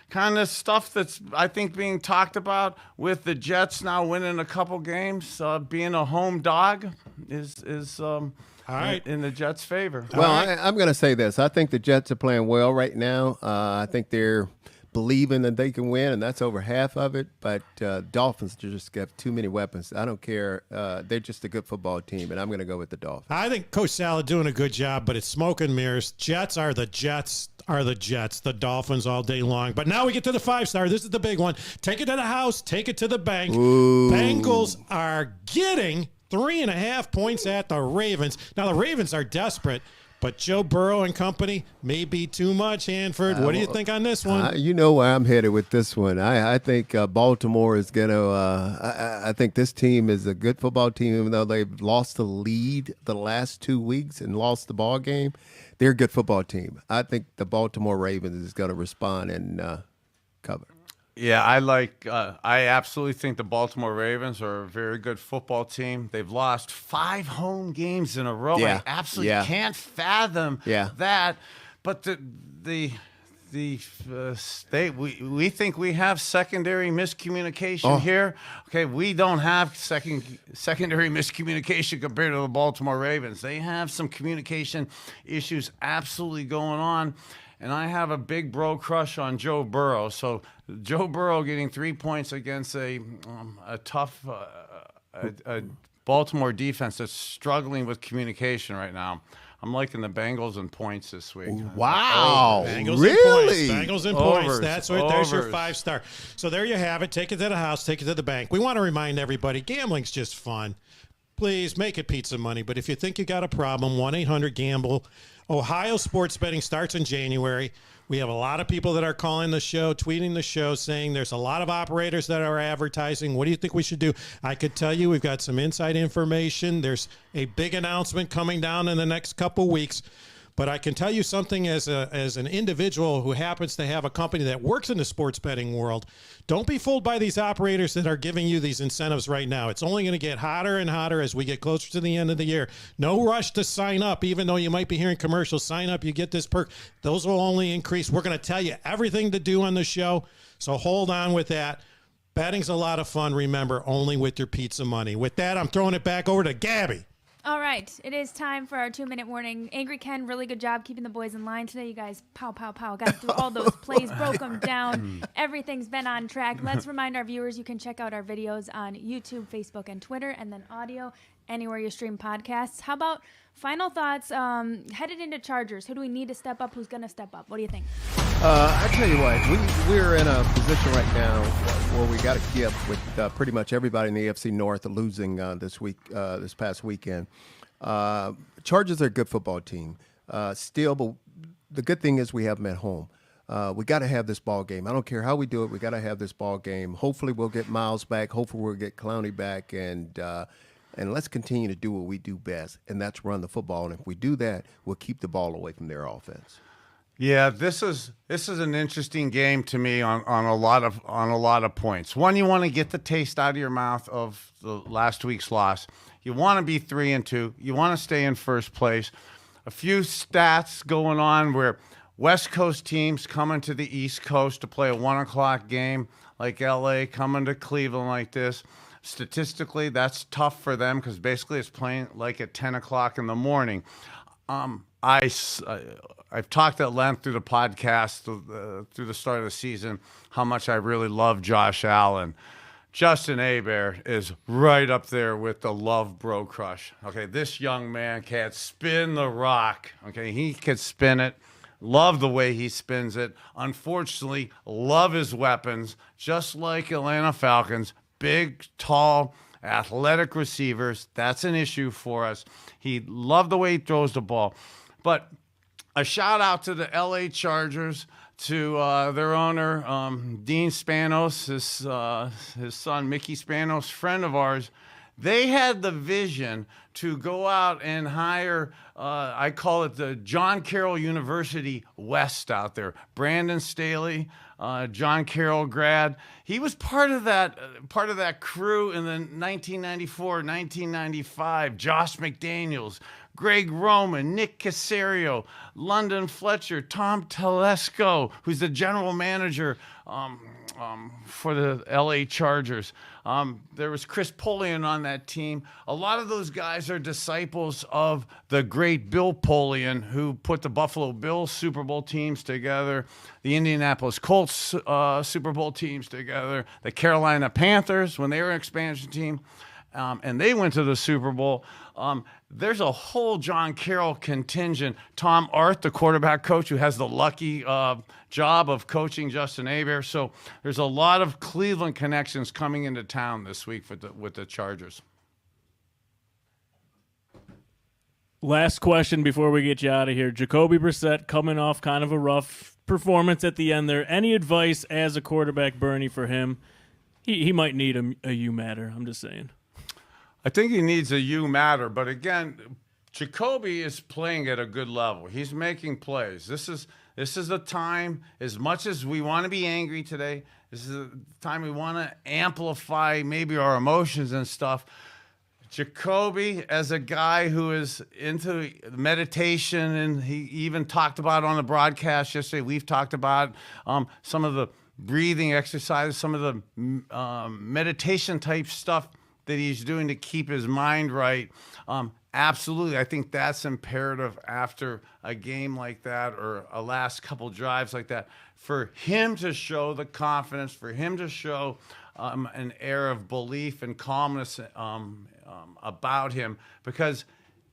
S1: kind of stuff that's, I think, being talked about with the Jets now winning a couple games, being a home dog is all right in the Jets' favor.
S2: Well, I'm going to say this. I think the Jets are playing well right now. I think they're believing that they can win, and that's over half of it. But Dolphins just have too many weapons. I don't care. They're just a good football team, and I'm going to go with the Dolphins.
S3: I think Coach Saleh doing a good job, but it's smoke and mirrors. Jets are the Jets. The Dolphins all day long. But now we get to the 5-star. This is the big one. Take it to the house. Take it to the bank.
S2: Ooh.
S3: Bengals are getting 3.5 points at the Ravens. Now, the Ravens are desperate, but Joe Burrow and company may be too much, Hanford. What do you think on this one?
S2: You know where I'm headed with this one. I think Baltimore is going to I think this team is a good football team, even though they've lost the lead the last 2 weeks and lost the ball game. They're a good football team. I think the Baltimore Ravens is going to respond and cover.
S1: Yeah, I absolutely think the Baltimore Ravens are a very good football team. They've lost 5 home games in a row.
S2: Yeah.
S1: I absolutely can't fathom that. But the state, we think we have secondary miscommunication here. Okay, we don't have secondary miscommunication compared to the Baltimore Ravens. They have some communication issues absolutely going on. And I have a big bro crush on Joe Burrow. So Joe Burrow getting 3 points against a tough Baltimore defense that's struggling with communication right now. I'm liking the Bengals and points this week.
S2: Wow.
S3: Bengals
S2: really?
S3: And points. Bengals and
S1: Overs.
S3: points. That's right. There's your 5-star. So there you have it. Take it to the house. Take it to the bank. We want to remind everybody, gambling's just fun. Please make it pizza money. But if you think you got a problem, 1-800-GAMBLE. Ohio sports betting starts in January. We have a lot of people that are calling the show, tweeting the show, saying there's a lot of operators that are advertising. What do you think we should do? I could tell you we've got some inside information. There's a big announcement coming down in the next couple weeks. But I can tell you something as an individual who happens to have a company that works in the sports betting world. Don't be fooled by these operators that are giving you these incentives right now. It's only going to get hotter and hotter as we get closer to the end of the year. No rush to sign up, even though you might be hearing commercials. Sign up, you get this perk. Those will only increase. We're going to tell you everything to do on the show, so hold on with that. Betting's a lot of fun, remember, only with your pizza money. With that, I'm throwing it back over to Gabby.
S4: All right, it is time for our 2-minute warning. Angry Ken, really good job keeping the boys in line today. You guys, pow, got through all those plays, broke them down. Everything's been on track. Let's remind our viewers you can check out our videos on YouTube, Facebook, and Twitter, and then audio anywhere you stream podcasts. How about final thoughts headed into Chargers? Who do we need to step up? Who's going to step up? What do you think?
S2: I tell you what, we're in a position right now where we got to keep up with pretty much everybody in the AFC North losing this past weekend. Chargers are a good football team still, but the good thing is we have them at home. We got to have this ball game. I don't care how we do it. We got to have this ball game. Hopefully we'll get Miles back. Hopefully we'll get Clowney back, and let's continue to do what we do best, and that's run the football. And if we do that, we'll keep the ball away from their offense.
S1: Yeah, this is an interesting game to me on a lot of points. One, you want to get the taste out of your mouth of the last week's loss. You want to be 3-2. You want to stay in first place. A few stats going on where West Coast teams coming to the East Coast to play a 1:00 game, like LA coming to Cleveland like this. Statistically, that's tough for them because basically it's playing like at 10 o'clock in the morning. I've talked at length through the podcast through the start of the season how much I really love Josh Allen. Justin Hebert is right up there with the love bro crush. Okay, this young man can spin the rock. Okay, he can spin it Love the way he spins it. Unfortunately, love his weapons, just like Atlanta Falcons. Big, tall, athletic receivers. That's an issue for us. He loved the way he throws the ball. But a shout out to the LA Chargers, to their owner, Dean Spanos, his son, Mickey Spanos, friend of ours. They had the vision to go out and hire, I call it the John Carroll University West out there. Brandon Staley, John Carroll grad. He was part of that crew in the 1994, 1995. Josh McDaniels, Greg Roman, Nick Caserio, London Fletcher, Tom Telesco, who's the general manager for the LA Chargers. There was Chris Polian on that team. A lot of those guys are disciples of the great Bill Polian, who put the Buffalo Bills Super Bowl teams together, the Indianapolis Colts Super Bowl teams together, the Carolina Panthers when they were an expansion team, and they went to the Super Bowl. There's a whole John Carroll contingent. Tom Arth, the quarterback coach, who has the lucky job of coaching Justin Hebert. So there's a lot of Cleveland connections coming into town this week with the Chargers.
S5: Last question before we get you out of here. Jacoby Brissett coming off kind of a rough performance at the end there. Any advice as a quarterback, Bernie, for him? He might need a U-matter, I'm just saying.
S1: I think he needs a U-matter, but again, Jacoby is playing at a good level. He's making plays. This is a time, as much as we want to be angry today, this is a time we want to amplify maybe our emotions and stuff. Jacoby, as a guy who is into meditation, and he even talked about on the broadcast yesterday, we've talked about some of the breathing exercises, some of the meditation type stuff that he's doing to keep his mind right. Absolutely, I think that's imperative after a game like that or a last couple drives like that, for him to show the confidence, for him to show an air of belief and calmness about him, because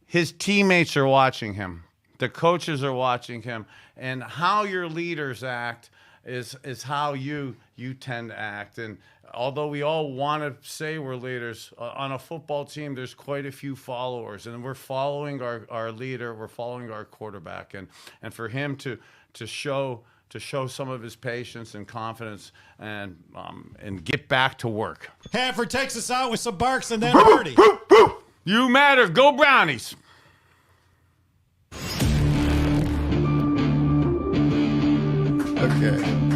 S1: his teammates are watching him, the coaches are watching him, and how your leaders act is how you tend to act. And although we all want to say we're leaders, on a football team, there's quite a few followers, and we're following our leader, we're following our quarterback, and for him to show some of his patience and confidence and get back to work.
S3: Hanford takes us out with some barks and then Bernie.
S1: You matter. Go Brownies.
S2: Okay.